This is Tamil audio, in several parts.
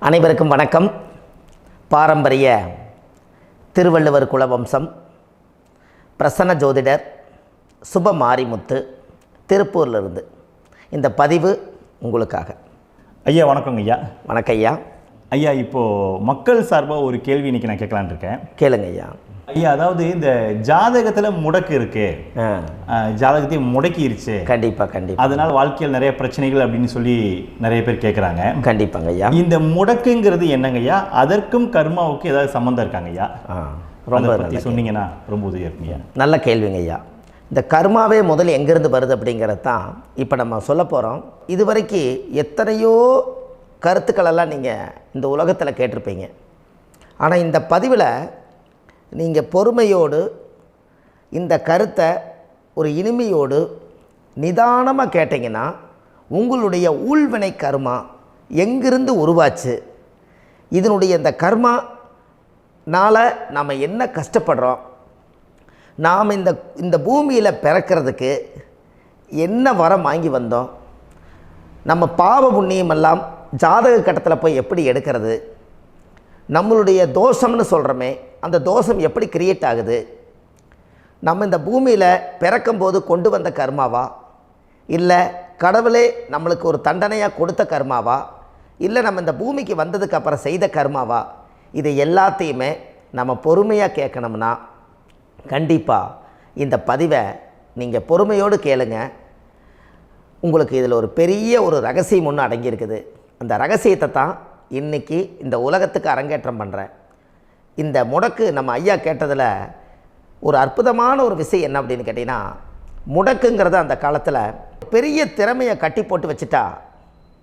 அனைவருக்கும் வணக்கம். பாரம்பரிய திருவள்ளுவர் குலவம்சம் பிரசன்ன ஜோதிடர் சுப மாரிமுத்து திருப்பூரிலிருந்து இந்த பதிவு உங்களுக்காக. ஐயா வணக்கங்க ஐயா. வணக்கம் ஐயா. ஐயா இப்போது மக்கள் சார்பாக ஒரு கேள்வி இன்றைக்கி நான் கேட்கலான் இருக்கேன். கேளுங்க ஐயா. ஐயா அதாவது இந்த ஜாதகத்தில் முடக்கு இருக்கு, ஜாதகத்தையும் முடக்கிருச்சு, கண்டிப்பாக அதனால் வாழ்க்கையில் நிறைய பிரச்சனைகள் அப்படின்னு சொல்லி நிறைய பேர் கேட்குறாங்க. கண்டிப்பாங்க ஐயா. இந்த முடக்குங்கிறது என்னங்க ஐயா? அதற்கும் கர்மாவுக்கு ஏதாவது சம்மந்தம் இருக்காங்க ஐயா? ரொம்ப பற்றி சொன்னீங்கன்னா ரொம்ப உதவியாக இருக்குங்க. நல்ல கேள்விங்க ஐயா. இந்த கர்மாவே முதல்ல எங்கேருந்து வருது அப்படிங்கிறது தான் இப்போ நம்ம சொல்ல போகிறோம். இதுவரைக்கும் எத்தனையோ கருத்துக்களெல்லாம் நீங்கள் இந்த உலகத்தில் கேட்டிருப்பீங்க. ஆனால் இந்த பதிவில் நீங்கள் பொறுமையோடு இந்த கருத்தை ஒரு இனிமையோடு நிதானமாக கேட்டிங்கன்னா உங்களுடைய ஊழ்வினை கர்மா எங்கிருந்து உருவாச்சு, இதனுடைய இந்த கர்மானால் நாம் என்ன கஷ்டப்படுறோம், நாம் இந்த பூமியில் பிறக்கிறதுக்கு என்ன வரம் வாங்கி வந்தோம், நம்ம பாவ புண்ணியமெல்லாம் ஜாதக கட்டத்தில் போய் எப்படி எடுக்கிறது, நம்மளுடைய தோஷம்னு சொல்கிறோமே அந்த தோஷம் எப்படி கிரியேட் ஆகுது, நம்ம இந்த பூமியில் பிறக்கும்போது கொண்டு வந்த கர்மாவா, இல்லை கடவுளே நம்மளுக்கு ஒரு தண்டனையாக கொடுத்த கர்மாவா, இல்லை நம்ம இந்த பூமிக்கு வந்ததுக்கு அப்புறம் செய்த கர்மாவா, இது எல்லாத்தையுமே நம்ம பொறுமையாக கேட்கணும்னா கண்டிப்பாக இந்த பதிவை நீங்கள் பொறுமையோடு கேளுங்க. உங்களுக்கு இதில் ஒரு பெரிய ஒரு ரகசியம் ஒன்று அடங்கியிருக்குது. அந்த ரகசியத்தை தான் இன்றைக்கி இந்த உலகத்துக்கு அரங்கேற்றம் பண்ணுறேன். இந்த முடக்கு நம்ம ஐயா கேட்டதில் ஒரு அற்புதமான ஒரு விஷயம் என்ன அப்படின்னு கேட்டிங்கன்னா, முடக்குங்கிறது அந்த காலத்தில் பெரிய திறமையை கட்டி போட்டு வச்சுட்டா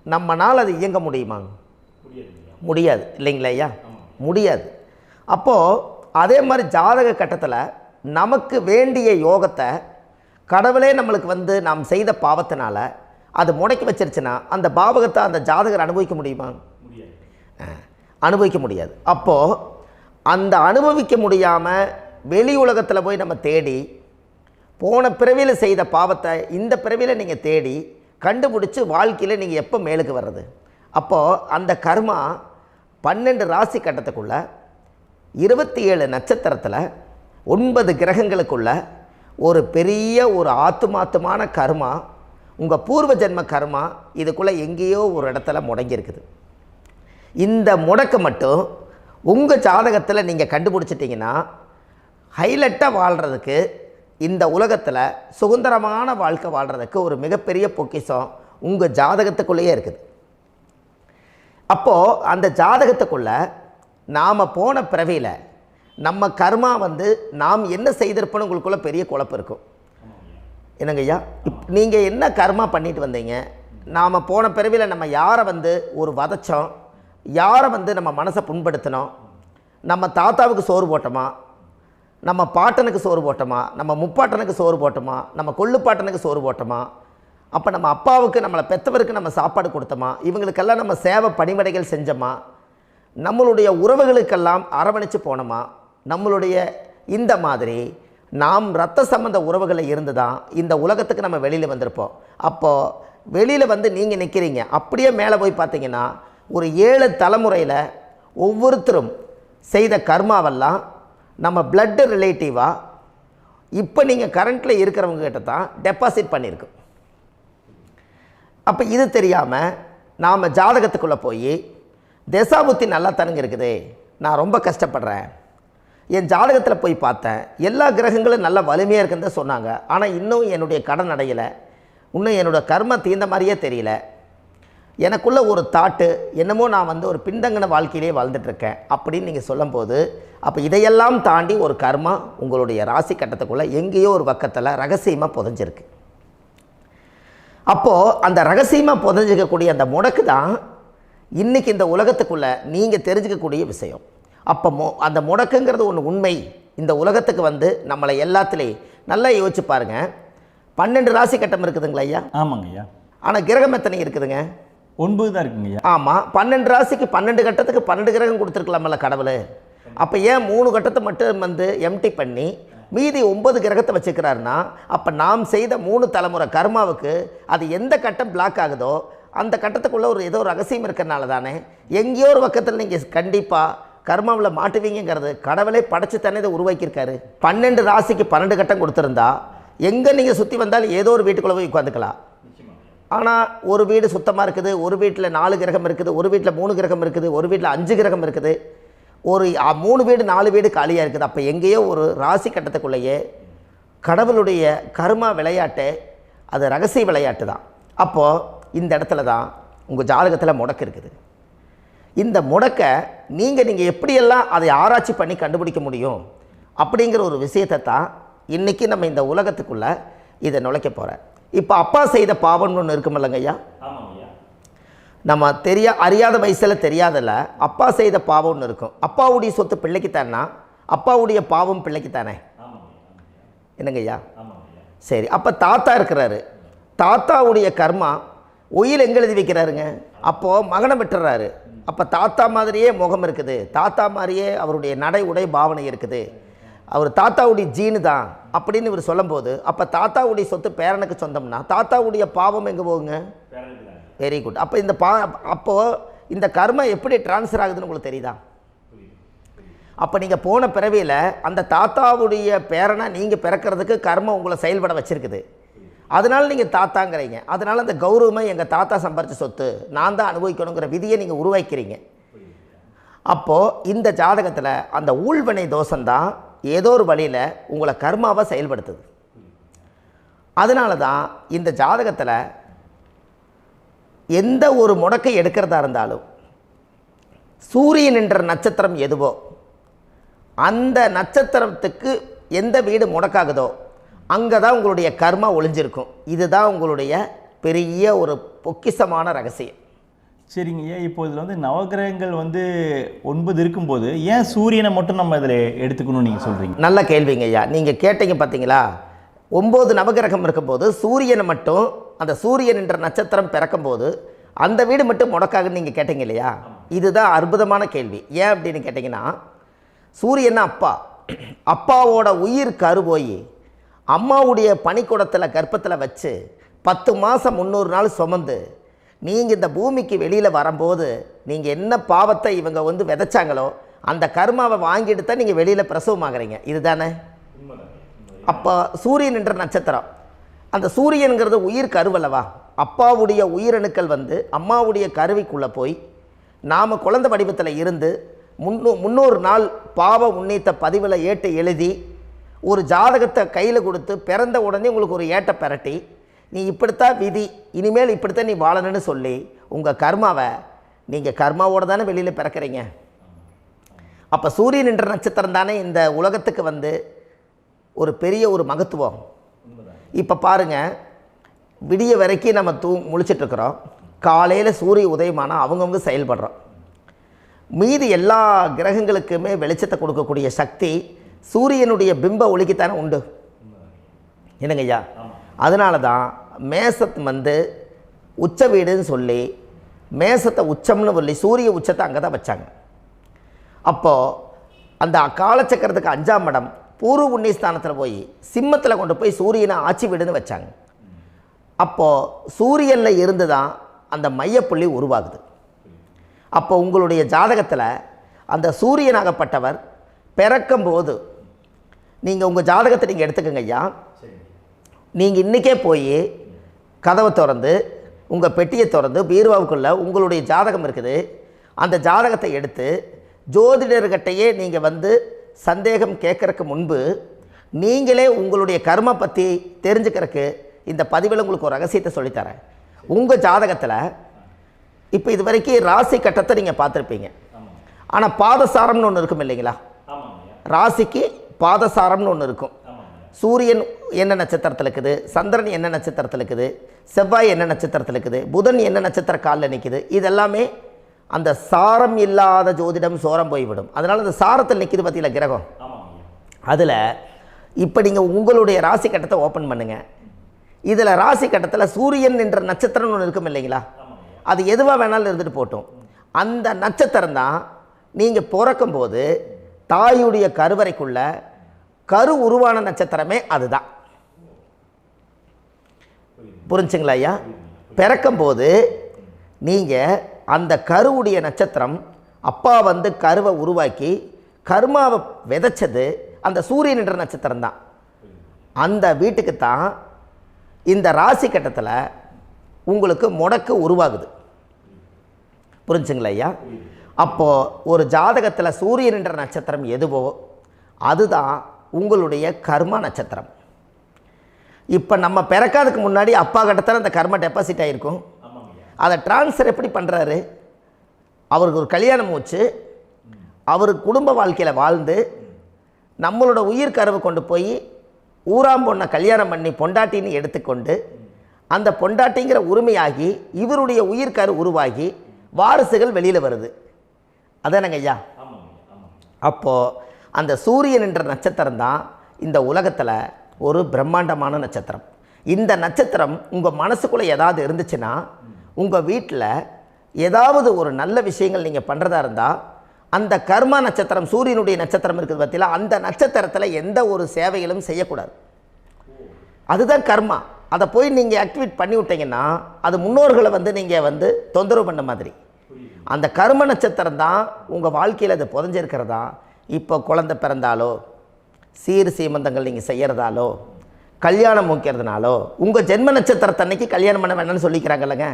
நம்மனால் அது இயங்க முடியுமா? முடியாது இல்லைங்களா ஐயா? முடியாது. அப்போது அதே மாதிரி ஜாதக கட்டத்தில் நமக்கு வேண்டிய யோகத்தை கடவுளே நம்மளுக்கு நாம் செய்த பாவத்தினால அது முடக்கி வச்சிருச்சுன்னா அந்த பாவகத்தை அந்த ஜாதகர் அனுபவிக்க முடியுமா? அனுபவிக்க முடியாது. அப்போது அந்த அனுபவிக்க முடியாமல் வெளி உலகத்தில் போய் நம்ம தேடி போன பிறவியில் செய்த பாவத்தை இந்த பிறவியில் நீங்கள் தேடி கண்டுபிடிச்சி வாழ்க்கையில் நீங்கள் எப்போ மேலுக்கு வர்றது? அப்போது அந்த கர்மா 12 ராசி கட்டத்துக்குள்ள 27 நட்சத்திரத்தில் 9 கிரகங்களுக்குள்ள ஒரு பெரிய ஒரு ஆத்துமாத்துமான கர்மா, உங்கள் பூர்வ ஜென்ம கர்மா இதுக்குள்ளே எங்கேயோ ஒரு இடத்துல முடங்கியிருக்குது. இந்த முடக்க மட்டும் உங்கள் ஜாதகத்தில் நீங்கள் கண்டுபிடிச்சிட்டிங்கன்னா ஹைலைட்டாக வாழ்கிறதுக்கு, இந்த உலகத்தில் சுதந்திரமான வாழ்க்கை வாழ்கிறதுக்கு ஒரு மிகப்பெரிய பொக்கிஷம் உங்கள் ஜாதகத்துக்குள்ளேயே இருக்குது. அப்போது அந்த ஜாதகத்துக்குள்ளே நாம் போன பிறவியில் நம்ம கர்மா நாம் என்ன செய்திருப்போன்னு உங்களுக்குள்ளே பெரிய குழப்பம் இருக்கும். என்னங்க ஐயா, நீங்கள் என்ன கர்மா பண்ணிட்டு வந்தீங்க, நாம் போன பிறவியில் நம்ம யாரை ஒரு வதச்சோம், யாரை நம்ம மனசை புண்படுத்தினோம், நம்ம தாத்தாவுக்கு சோறு போட்டோமா, நம்ம பாட்டனுக்கு சோறு போட்டோமா, நம்ம முப்பாட்டனுக்கு சோறு போட்டோமா, நம்ம கொள்ளுப்பாட்டனுக்கு சோறு போட்டோமா, அப்போ நம்ம அப்பாவுக்கு நம்மளை பெற்றவருக்கு நம்ம சாப்பாடு கொடுத்தோமா, இவங்களுக்கெல்லாம் நம்ம சேவை பணிமடைகள் செஞ்சோமா, நம்மளுடைய உறவுகளுக்கெல்லாம் அரவணைச்சு போனோமா, நம்மளுடைய இந்த மாதிரி நாம் இரத்த சம்பந்த உறவுகளை இருந்து தான் இந்த உலகத்துக்கு நம்ம வெளியில் வந்திருப்போம். அப்போது வெளியில் நீங்கள் நிற்கிறீங்க, அப்படியே மேலே போய் பார்த்தீங்கன்னா ஒரு 7 தலைமுறையில் ஒவ்வொருத்தரும் செய்த கர்மாவெல்லாம் நம்ம பிளட்டு ரிலேட்டிவாக இப்போ நீங்கள் கரண்ட்டில் இருக்கிறவங்க கிட்ட தான் டெபாசிட் பண்ணியிருக்கோம். அப்போ இது தெரியாமல் நாம் ஜாதகத்துக்குள்ளே போய் தசாபுத்தி நல்லா தனுங்க இருக்குது, நான் ரொம்ப கஷ்டப்படுறேன், என் ஜாதகத்தில் போய் பார்த்தேன் எல்லா கிரகங்களும் நல்ல வலிமையாக இருக்குன்னு தான் சொன்னாங்க, ஆனால் இன்னும் என்னுடைய கடன் அடையலை, இன்னும் என்னோடய கர்ம தீர்ந்த மாதிரியே தெரியல, எனக்குள்ளே ஒரு தாட்டு என்னமோ நான் ஒரு பின்தங்கின வாழ்க்கையிலே வாழ்ந்துட்டுருக்கேன் அப்படின்னு நீங்கள் சொல்லும்போது, அப்போ இதையெல்லாம் தாண்டி ஒரு கர்மா உங்களுடைய ராசி கட்டத்துக்குள்ளே எங்கேயோ ஒரு பக்கத்தில் ரகசியமாக புதைஞ்சிருக்கு. அப்போது அந்த ரகசியமாக புதைஞ்சிக்கக்கூடிய அந்த முடக்கு தான் இன்றைக்கி இந்த உலகத்துக்குள்ளே நீங்கள் தெரிஞ்சுக்கக்கூடிய விஷயம். அப்போ அந்த முடக்குங்கிறது ஒன்று உண்மை. இந்த உலகத்துக்கு நம்மளை எல்லாத்துலேயும் நல்லா யோசிச்சு பாருங்கள். 12 ராசி கட்டம் இருக்குதுங்களா ஐயா? ஆமாங்க ஐயா. ஆனால் கிரகம் எத்தனை இருக்குதுங்க? 9 தான் இருக்குங்க ஐயா. ஆமாம், 12 ராசிக்கு 12 கட்டத்துக்கு 12 கிரகம் கொடுத்துருக்கலாமல்ல கடவுள். அப்போ ஏன் 3 கட்டத்தை மட்டும் எம்டி பண்ணி மீதி 9 கிரகத்தை வச்சுக்கிறாருன்னா, அப்போ நாம் செய்த 3 தலைமுறை கர்மாவுக்கு அது எந்த கட்டம் பிளாக் ஆகுதோ அந்த கட்டத்துக்குள்ளே ஏதோ ஒரு ரகசியம் இருக்கிறனால தானே எங்கேயோ ஒரு பக்கத்தில் நீங்கள் கண்டிப்பாக கர்மாவில் மாட்டுவீங்கிறது கடவுளே படைச்சு தானே இதை உருவாக்கியிருக்காரு. 12 ராசிக்கு 12 கட்டம் கொடுத்துருந்தா எங்கே நீங்கள் சுற்றி வந்தாலும் ஏதோ ஒரு வீட்டுக்குள்ளே போய் உட்காந்துக்கலாம். ஆனால் ஒரு வீடு சுத்தமாக இருக்குது, ஒரு வீட்டில் 4 கிரகம் இருக்குது, ஒரு வீட்டில் 3 கிரகம் இருக்குது, ஒரு வீட்டில் 5 கிரகம் இருக்குது, ஒரு 3 வீடு 4 வீடு காலியாக இருக்குது. அப்போ எங்கேயோ ஒரு ராசி கட்டத்துக்குள்ளேயே கடவுளுடைய கர்மா விளையாட்டு, அது ரகசிய விளையாட்டு தான். அப்போது இந்த இடத்துல தான் உங்கள் ஜாதகத்தில் முடக்கு இருக்குது. இந்த முடக்கை நீங்கள் எப்படியெல்லாம் அதை ஆராய்ச்சி பண்ணி கண்டுபிடிக்க முடியும் அப்படிங்கிற ஒரு விஷயத்தை தான் இன்றைக்கி நம்ம இந்த உலகத்துக்குள்ளே இதை நுழைக்க போகிறேன். இப்போ அப்பா செய்த பாவம்னு ஒன்று இருக்குமில்லங்க ஐயா, நம்ம அறியாத வயசில் தெரியாதில்ல, அப்பா செய்த பாவம்னு இருக்கும். அப்பாவுடைய சொத்து பிள்ளைக்குத்தானா, அப்பாவுடைய பாவம் பிள்ளைக்குத்தானே, என்னங்க ஐயா? சரி, அப்போ தாத்தா இருக்கிறாரு, தாத்தாவுடைய கர்மா உயிர் எங்கே எழுதி வைக்கிறாருங்க? அப்போது மகனை விட்டுறாரு. அப்போ தாத்தா மாதிரியே முகம் இருக்குது, தாத்தா மாதிரியே அவருடைய நடை உடை பாவனை இருக்குது, அவர் தாத்தாவுடைய ஜீனு தான் அப்படின்னு இவர் சொல்லும்போது, அப்போ தாத்தாவுடைய சொத்து பேரனுக்கு சொந்தம்னா தாத்தாவுடைய பாவம் எங்கே போகுங்க? Very good. அப்போ அப்போது இந்த கர்மா எப்படி டிரான்ஸ்ஃபர் ஆகுதுன்னு உங்களுக்கு தெரியுதா? அப்போ நீங்கள் போன பிறவியில் அந்த தாத்தாவுடைய பேரனை நீங்கள் பிறக்கிறதுக்கு கர்மம் உங்களை செயல்பட வச்சுருக்குது. அதனால் நீங்கள் தாத்தாங்கிறீங்க. அதனால் அந்த கௌரவமாக எங்கள் தாத்தா சம்பாரித்த சொத்து நான் தான் அனுபவிக்கணுங்கிற விதியை நீங்கள் உருவாக்கிறீங்க. அப்போது இந்த ஜாதகத்தில் அந்த ஊழ்வினை தோஷந்தான் ஏதோ ஒரு வழியில் உங்களை கர்மாவை செயல்படுத்துது. அதனால தான் இந்த ஜாதகத்தில் எந்த ஒரு முடக்கை எடுக்கிறதா இருந்தாலும் சூரியன் என்ற நட்சத்திரம் எதுவோ அந்த நட்சத்திரத்துக்கு எந்த வீடு முடக்காகுதோ அங்கே தான் உங்களுடைய கர்மா ஒளிஞ்சிருக்கும். இதுதான் உங்களுடைய பெரிய ஒரு பொக்கிஷமான ரகசியம். சரிங்க ஐயா, இப்போ இதில் நவகிரகங்கள் 9 இருக்கும்போது ஏன் சூரியனை மட்டும் நம்ம இதில் எடுத்துக்கணும்னு நீங்கள் சொல்கிறீங்க? நல்ல கேள்விங்க ஐயா. நீங்கள் கேட்டீங்க பார்த்தீங்களா, 9 நவகிரகம் இருக்கும்போது சூரியனை மட்டும், அந்த சூரியன் என்ற நட்சத்திரம் பிறக்கும்போது அந்த வீடு மட்டும் முடக்காகுன்னு நீங்கள் கேட்டீங்க இல்லையா? இதுதான் அற்புதமான கேள்வி. ஏன் அப்படின்னு கேட்டிங்கன்னா, சூரியன் அப்பாவோட உயிர் கரு போய் அம்மாவுடைய பனிக்கூடத்தில் கர்ப்பத்தில் வச்சு 10 மாதம் 300 நாள் சுமந்து நீங்கள் இந்த பூமிக்கு வெளியில் வரும்போது நீங்கள் என்ன பாவத்தை இவங்க விதைச்சாங்களோ அந்த கர்மாவை வாங்கிட்டு தான் நீங்கள் வெளியில் பிரசவமாகறீங்க. இதுதானே? அப்போ சூரியன் என்ற நட்சத்திரம், அந்த சூரியனுங்கிறது உயிர் கருவல்லவா, அப்பாவுடைய உயிரணுக்கள் அம்மாவுடைய கருவிக்குள்ளே போய் நாம் குழந்தை வடிவத்தில் இருந்து 300 நாள் பாவ உன்னித்த பதிவில் ஏட்டு எழுதி ஒரு ஜாதகத்தை கையில் கொடுத்து பிறந்த உடனே உங்களுக்கு ஒரு ஏட்டை பெரட்டி நீ இப்படித்தான் விதி, இனிமேல் இப்படித்தான் நீ வாழணும்னு சொல்லி உங்கள் கர்மாவை நீங்கள் கர்மாவோடு தானே வெளியில் பிறக்கிறீங்க. அப்போ சூரியன் என்ற நட்சத்திரம் தானே இந்த உலகத்துக்கு ஒரு பெரிய ஒரு மகத்துவம். இப்போ பாருங்கள், விடிய வரைக்கும் நம்ம முழிச்சிட்ருக்குறோம், காலையில் சூரிய உதயமானால் அவங்கவுங்க செயல்படுறோம். மீதி எல்லா கிரகங்களுக்குமே வெளிச்சத்தை கொடுக்கக்கூடிய சக்தி சூரியனுடைய பிம்ப ஒளிக்குத்தானே உண்டு, என்னங்க ஐயா? அதனால தான் மேசத்து உச்ச வீடுன்னு சொல்லி மேசத்தை உச்சம்னு சொல்லி சூரிய உச்சத்தை அங்கே தான் வச்சாங்க. அப்போது அந்த காலச்சக்கரத்துக்கு 5ஆம் இடம் பூர்வ புண்ணியஸ்தானத்தில் போய் சிம்மத்தில் கொண்டு போய் சூரியனை ஆட்சி வீடுன்னு வச்சாங்க. அப்போது சூரியனில் இருந்து தான் அந்த மையப்புள்ளி உருவாகுது. அப்போ உங்களுடைய ஜாதகத்தில் அந்த சூரியனாகப்பட்டவர் பிறக்கும்போது நீங்கள் உங்கள் ஜாதகத்தை நீங்கள் எடுத்துக்கங்க ஐயா. நீங்கள் இன்றைக்கே போய் கதவை திறந்து உங்கள் பெட்டியை திறந்து பீர்வாவுக்குள்ளே உங்களுடைய ஜாதகம் இருக்குது, அந்த ஜாதகத்தை எடுத்து ஜோதிடர்கிட்டையே நீங்கள் சந்தேகம் கேட்குறக்கு முன்பு நீங்களே உங்களுடைய கர்ம பற்றி தெரிஞ்சுக்கிறதுக்கு இந்த பதிவில் உங்களுக்கு ஒரு ரகசியத்தை சொல்லித்தரேன். உங்கள் ஜாதகத்தில் இப்போ இது வரைக்கும் ராசி கட்டத்தை நீங்கள் பார்த்துருப்பீங்க, ஆனால் பாதசாரம்னு ஒன்று இருக்கும் இல்லைங்களா? ராசிக்கு பாதசாரம்னு ஒன்று இருக்கும். சூரியன் என்ன நட்சத்திரத்தில் இருக்குது, சந்திரன் என்ன நட்சத்திரத்தில் இருக்குது, செவ்வாய் என்ன நட்சத்திரத்தில் இருக்குது, புதன் என்ன நட்சத்திர காலில் நிற்குது, இதெல்லாமே அந்த சாரம் இல்லாத ஜோதிடம் சோரம் போய்விடும். அதனால் அந்த சாரத்தில் நிற்கிது பார்த்தீங்களா கிரகம், அதில் இப்போ நீங்கள் உங்களுடைய ராசி கட்டத்தை ஓப்பன் பண்ணுங்கள். இதில் ராசி கட்டத்தில் சூரியன் என்ற நட்சத்திரம்னு ஒன்று இருக்கும் இல்லைங்களா? அது எதுவாக வேணாலும் இருந்துட்டு போட்டோம். அந்த நட்சத்திரம் தான் நீங்கள் பிறக்கும்போது தாயுடைய கருவறைக்குள்ள கரு உருவான நட்சத்திரமே அதுதான். புரிஞ்சுங்களா ஐயா? பிறக்கும்போது நீங்கள் அந்த கருவுடைய நட்சத்திரம் அப்பா வந்து கருவை உருவாக்கி கர்மாவை விதைச்சது அந்த சூரியன் என்ற நட்சத்திரம் தான். அந்த வீட்டுக்கு தான் இந்த ராசி கட்டத்தில் உங்களுக்கு முடக்கு உருவாகுது. புரிஞ்சுங்களா ஐயா? அப்போது ஒரு ஜாதகத்தில் சூரியன் என்ற நட்சத்திரம் எதுவோ அதுதான் உங்களுடைய கர்மா நட்சத்திரம். இப்போ நம்ம பிறக்காதுக்கு முன்னாடி அப்பா கட்டத்தில் அந்த கர்மா டெபாசிட் ஆகிருக்கும். அதை ட்ரான்ஸ்ஃபர் எப்படி பண்ணுறாரு? அவருக்கு ஒரு கல்யாணம் வச்சு அவர் குடும்ப வாழ்க்கையில் வாழ்ந்து நம்மளோட உயிர் கருவை கொண்டு போய் ஊராம் பொண்ணை கல்யாணம் பண்ணி பொண்டாட்டின்னு எடுத்துக்கொண்டு அந்த பொண்டாட்டிங்கிற உரிமையாகி இவருடைய உயிர் கரு உருவாகி வாரிசுகள் வெளியில் வருது. அதானங்க ஐயா? அப்போது அந்த சூரியன் என்ற நட்சத்திரம் தான் இந்த உலகத்தில் ஒரு பிரம்மாண்டமான நட்சத்திரம். இந்த நட்சத்திரம் உங்கள் மனசுக்குள்ளே ஏதாவது இருந்துச்சுன்னா உங்கள் வீட்டில் ஏதாவது ஒரு நல்ல விஷயங்கள் நீங்கள் பண்ணுறதா இருந்தால் அந்த கர்மா நட்சத்திரம் சூரியனுடைய நட்சத்திரம் இருக்குது பார்த்தீங்களா, அந்த நட்சத்திரத்தில் எந்த ஒரு சேவைகளும் செய்யக்கூடாது. அதுதான் கர்மா. அதை போய் நீங்கள் ஆக்டிவேட் பண்ணி விட்டீங்கன்னா அது முன்னோர்களை வந்து நீங்கள் வந்து தொந்தரவு பண்ண மாதிரி. அந்த கர்ம நட்சத்திரம் தான் உங்கள் வாழ்க்கையில் அது புதஞ்சிருக்கிறதா. இப்போ குழந்தை பிறந்தாலோ சீர் சீமந்தங்கள் நீங்கள் செய்கிறதாலோ கல்யாணம் முக்கிறதுனாலோ உங்கள் ஜென்ம நட்சத்திரத்தன்னைக்கு கல்யாணம் பண்ண வேண்டாம்னு சொல்லிக்கிறாங்கல்லங்க.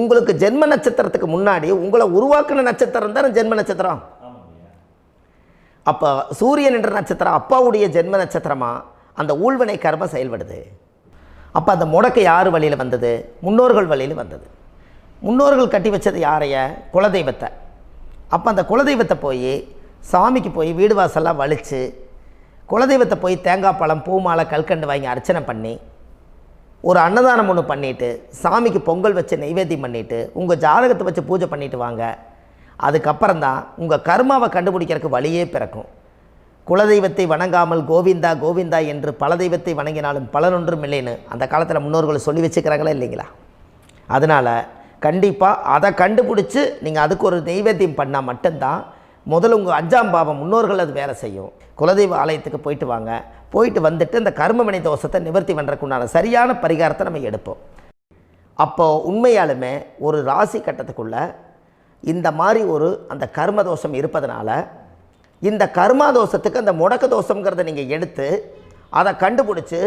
உங்களுக்கு ஜென்ம நட்சத்திரத்துக்கு முன்னாடி உங்களை உருவாக்குன நட்சத்திரம் தான் ஜென்ம நட்சத்திரம். அப்போ சூரியன் என்ற நட்சத்திரம் அப்பாவுடைய ஜென்ம நட்சத்திரமாக அந்த ஊழ்வினை கர்மம் செயல்படுது. அப்போ அந்த முடக்கு யார் வழியில் வந்தது? முன்னோர்கள் வழியில் வந்தது. முன்னோர்கள் கட்டி வச்சது யாரைய? குலதெய்வத்தை. அப்போ அந்த குலதெய்வத்தை போய் சாமிக்கு போய் வீடு வாசல்லாம் வலித்து குலதெய்வத்தை போய் தேங்காய் பழம் பூ மாலை கல்கண்டு வாங்கி அர்ச்சனை பண்ணி ஒரு அன்னதானம் ஒன்று பண்ணிவிட்டு சாமிக்கு பொங்கல் வச்சு நைவேத்தியம் பண்ணிவிட்டு உங்கள் ஜாதகத்தை வச்சு பூஜை பண்ணிவிட்டு வாங்க. அதுக்கப்புறம் தான் உங்கள் கர்மாவை கண்டுபிடிக்கிறதுக்கு வழியே பிறக்கும். குலதெய்வத்தை வணங்காமல் கோவிந்தா கோவிந்தா என்று பல தெய்வத்தை வணங்கினாலும் பலனொன்றும் இல்லைன்னு அந்த காலத்தில் முன்னோர்கள் சொல்லி வச்சுக்கிறாங்களா இல்லைங்களா? அதனால் கண்டிப்பாக அதை கண்டுபிடிச்சி நீங்கள் அதுக்கு ஒரு நைவேத்தியம் பண்ணால் மட்டும்தான் முதல்ல உங்கள் 5ஆம் பாவம் முன்னோர்கள் அது வேலை செய்யும். குலதெய்வ ஆலயத்துக்கு போயிட்டு வாங்க. போயிட்டு வந்துட்டு இந்த கர்மவினை தோஷத்தை நிவர்த்தி பண்ணுறதுக்குண்டான சரியான பரிகாரத்தை நம்ம எடுப்போம். அப்போது உண்மையாலுமே ஒரு ராசி கட்டத்துக்குள்ளே இந்த மாதிரி ஒரு அந்த கர்ம தோஷம் இருப்பதனால இந்த கர்மா தோஷத்துக்கு அந்த முடக்க தோஷங்கிறத நீங்கள் எடுத்து அதை கண்டுபிடிச்சி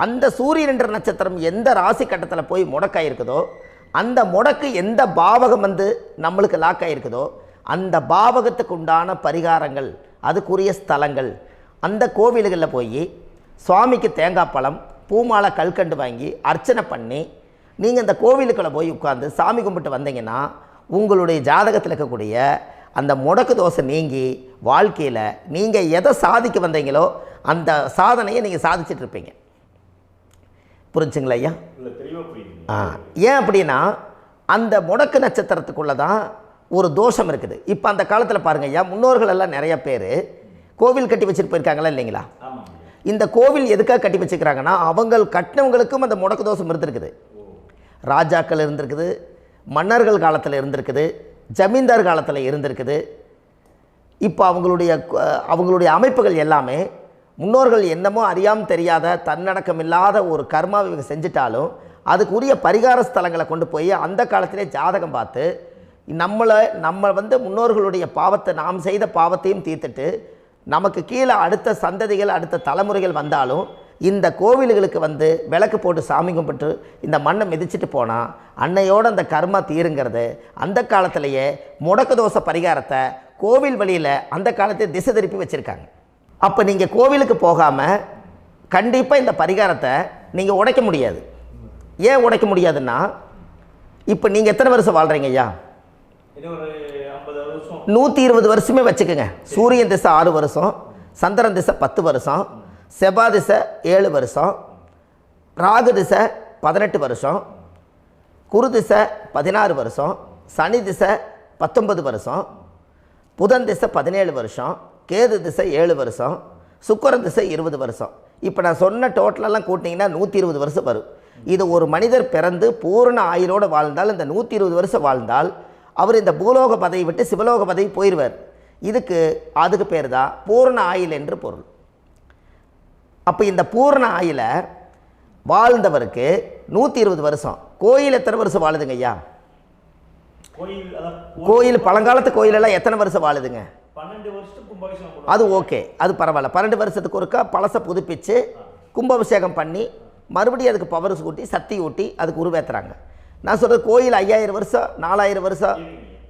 அந்த சூரியன் என்ற நட்சத்திரம் எந்த ராசி கட்டத்தில் போய் முடக்காயிருக்குதோ அந்த முடக்கு எந்த பாவகம் வந்து நம்மளுக்கு லாக் ஆகிருக்குதோ அந்த பாவகத்துக்கு உண்டான பரிகாரங்கள் அதுக்குரிய ஸ்தலங்கள் அந்த கோவில்களில் போய் சுவாமிக்கு தேங்காய் பழம் பூமாலை கல்கண்டு வாங்கி அர்ச்சனை பண்ணி நீங்கள் இந்த கோவிலுக்குள்ளே போய் உட்காந்து சாமி கும்பிட்டு வந்தீங்கன்னா உங்களுடைய ஜாதகத்தில் இருக்கக்கூடிய அந்த முடக்கு தோசை நீங்கி வாழ்க்கையில் நீங்கள் எதை சாதிக்க வந்தீங்களோ அந்த சாதனையை நீங்கள் சாதிச்சிட்ருப்பீங்க. புரிஞ்சுங்களா ஐயா? ஏன் அப்படின்னா அந்த முடக்கு நட்சத்திரத்துக்குள்ளே தான் ஒரு தோஷம் இருக்குது. இப்போ அந்த காலத்தில் பாருங்கள் ஐயா, முன்னோர்கள் எல்லாம் நிறைய பேர் கோவில் கட்டி வச்சுட்டு போயிருக்காங்களா இல்லைங்களா? இந்த கோவில் எதுக்காக கட்டி வச்சுக்கிறாங்கன்னா அவங்க கட்டினவங்களுக்கும் அந்த முடக்கு தோஷம் இருந்திருக்குது. ராஜாக்கள் இருந்திருக்குது, மன்னர்கள் காலத்தில் இருந்திருக்குது, ஜமீன்தார் காலத்தில் இருந்திருக்குது. இப்போ அவங்களுடைய அமைப்புகள் எல்லாமே முன்னோர்கள் என்னமோ அறியாமல் தெரியாத தன்னடக்கம் இல்லாத ஒரு கர்மாவை இவங்க செஞ்சிட்டாலும் அதுக்குரிய பரிகார ஸ்தலங்களை கொண்டு போய் அந்த காலத்திலே ஜாதகம் பார்த்து நம்ம வந்து முன்னோர்களுடைய பாவத்தை நாம் செய்த பாவத்தையும் தீர்த்துட்டு நமக்கு கீழே அடுத்த சந்ததிகள் அடுத்த தலைமுறைகள் வந்தாலும் இந்த கோவில்களுக்கு வந்து விளக்கு போட்டு சாமி கும்பிட்டு இந்த மண்ணை மிதிச்சிட்டு போனால் அன்னையோடு அந்த கர்மா தீருங்கிறது அந்த காலத்திலேயே முடக்க தோஷ பரிகாரத்தை கோவில் வழியில் அந்த காலத்தை திசை திருப்பி வச்சுருக்காங்க. அப்போ நீங்கள் கோவிலுக்கு போகாமல் கண்டிப்பாக இந்த பரிகாரத்தை நீங்கள் உடைக்க முடியாது. ஏன் உடைக்க முடியாதுன்னா இப்போ நீங்கள் எத்தனை வருஷம் வாழ்கிறீங்க ஐயா? 120 வருஷமே வச்சுக்கோங்க. சூரியன் திசை 6 வருஷம், சந்திரன் திசை 10 வருஷம், செவ்வாய் திசை 7 வருஷம், ராகு திசை 18 வருஷம், குரு திசை 16 வருஷம், சனி திசை 19 வருஷம், புதன் திசை 17 வருஷம், கேது திசை 7 வருஷம், சுக்கிரன் திசை 20 வருஷம். இப்போ நான் சொன்ன டோட்டலெல்லாம் கூட்டிங்கன்னா 120 வருஷம் வரும். இது ஒரு மனிதர் பிறந்து பூரண ஆயுளோடு வாழ்ந்தால் இந்த 120 வருஷம் வாழ்ந்தால் அவர் இந்த பூலோக பதவி விட்டு சிவலோக பதவி போயிடுவார். அதுக்கு பேர் தான் பூரண ஆயுள் என்று பொருள். அப்போ இந்த பூரண ஆயுளை வாழ்ந்தவருக்கு 120 வருஷம். கோயில் எத்தனை வருஷம் வாழுதுங்க ஐயா? கோயில் பழங்காலத்து கோயிலெல்லாம் எத்தனை வருஷம் வாழுதுங்க? 12 வருஷத்துக்கு கும்பாபிஷேகம். அது ஓகே, அது பரவாயில்ல. 12 வருஷத்துக்கு ஒருக்கா பழசை புதுப்பிச்சு கும்பாபிஷேகம் பண்ணி மறுபடியும் அதுக்கு பவர் ஊட்டி சக்தி ஊட்டி அதுக்கு உருவேற்றுறாங்க. நான் சொல்கிறது கோயில் 5000 வருஷம் 4000 வருஷம்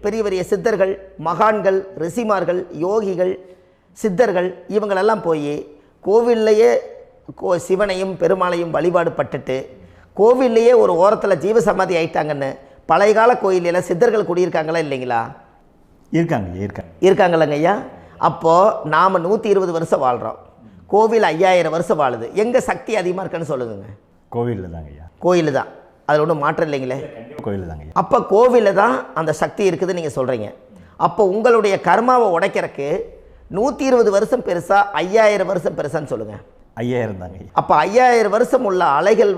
பெரிய பெரிய சித்தர்கள், மகான்கள், ரிஷிமார்கள், யோகிகள், சித்தர்கள் இவங்களெல்லாம் போய் கோவில்லையே சிவனையும் பெருமாளையும் வழிபாடு பட்டுட்டு கோவில்லையே ஒரு ஓரத்தில் ஜீவசமாதி ஆயிட்டாங்கன்னு பழைய கால கோயிலில் சித்தர்கள் குடியிருக்காங்களா இல்லைங்களா? இருக்காங்கல்லங்க ஐயா. அப்போது நாம் 120 வருஷம் வாழ்கிறோம், கோவில் 5000 வருஷம் வாழுது. எங்கே சக்தி அதிகமாக இருக்குன்னு சொல்லுங்க? கோவிலில் தாங்க ஐயா. கோயில் தான், அதில் ஒன்றும் மாற்றம் இல்லைங்களே. கோயில் தாங்க. அப்போ கோவிலில் தான் அந்த சக்தி இருக்குதுன்னு நீங்கள் சொல்கிறீங்க. அப்போ உங்களுடைய கர்மாவை உடைக்கிறதுக்கு 120 வருஷம் பெருசா 5000 வருஷம் பெருசான்னு சொல்லுங்கள்? 5000 தாங்க. அப்போ 5000 வருஷம் உள்ள அலைகள்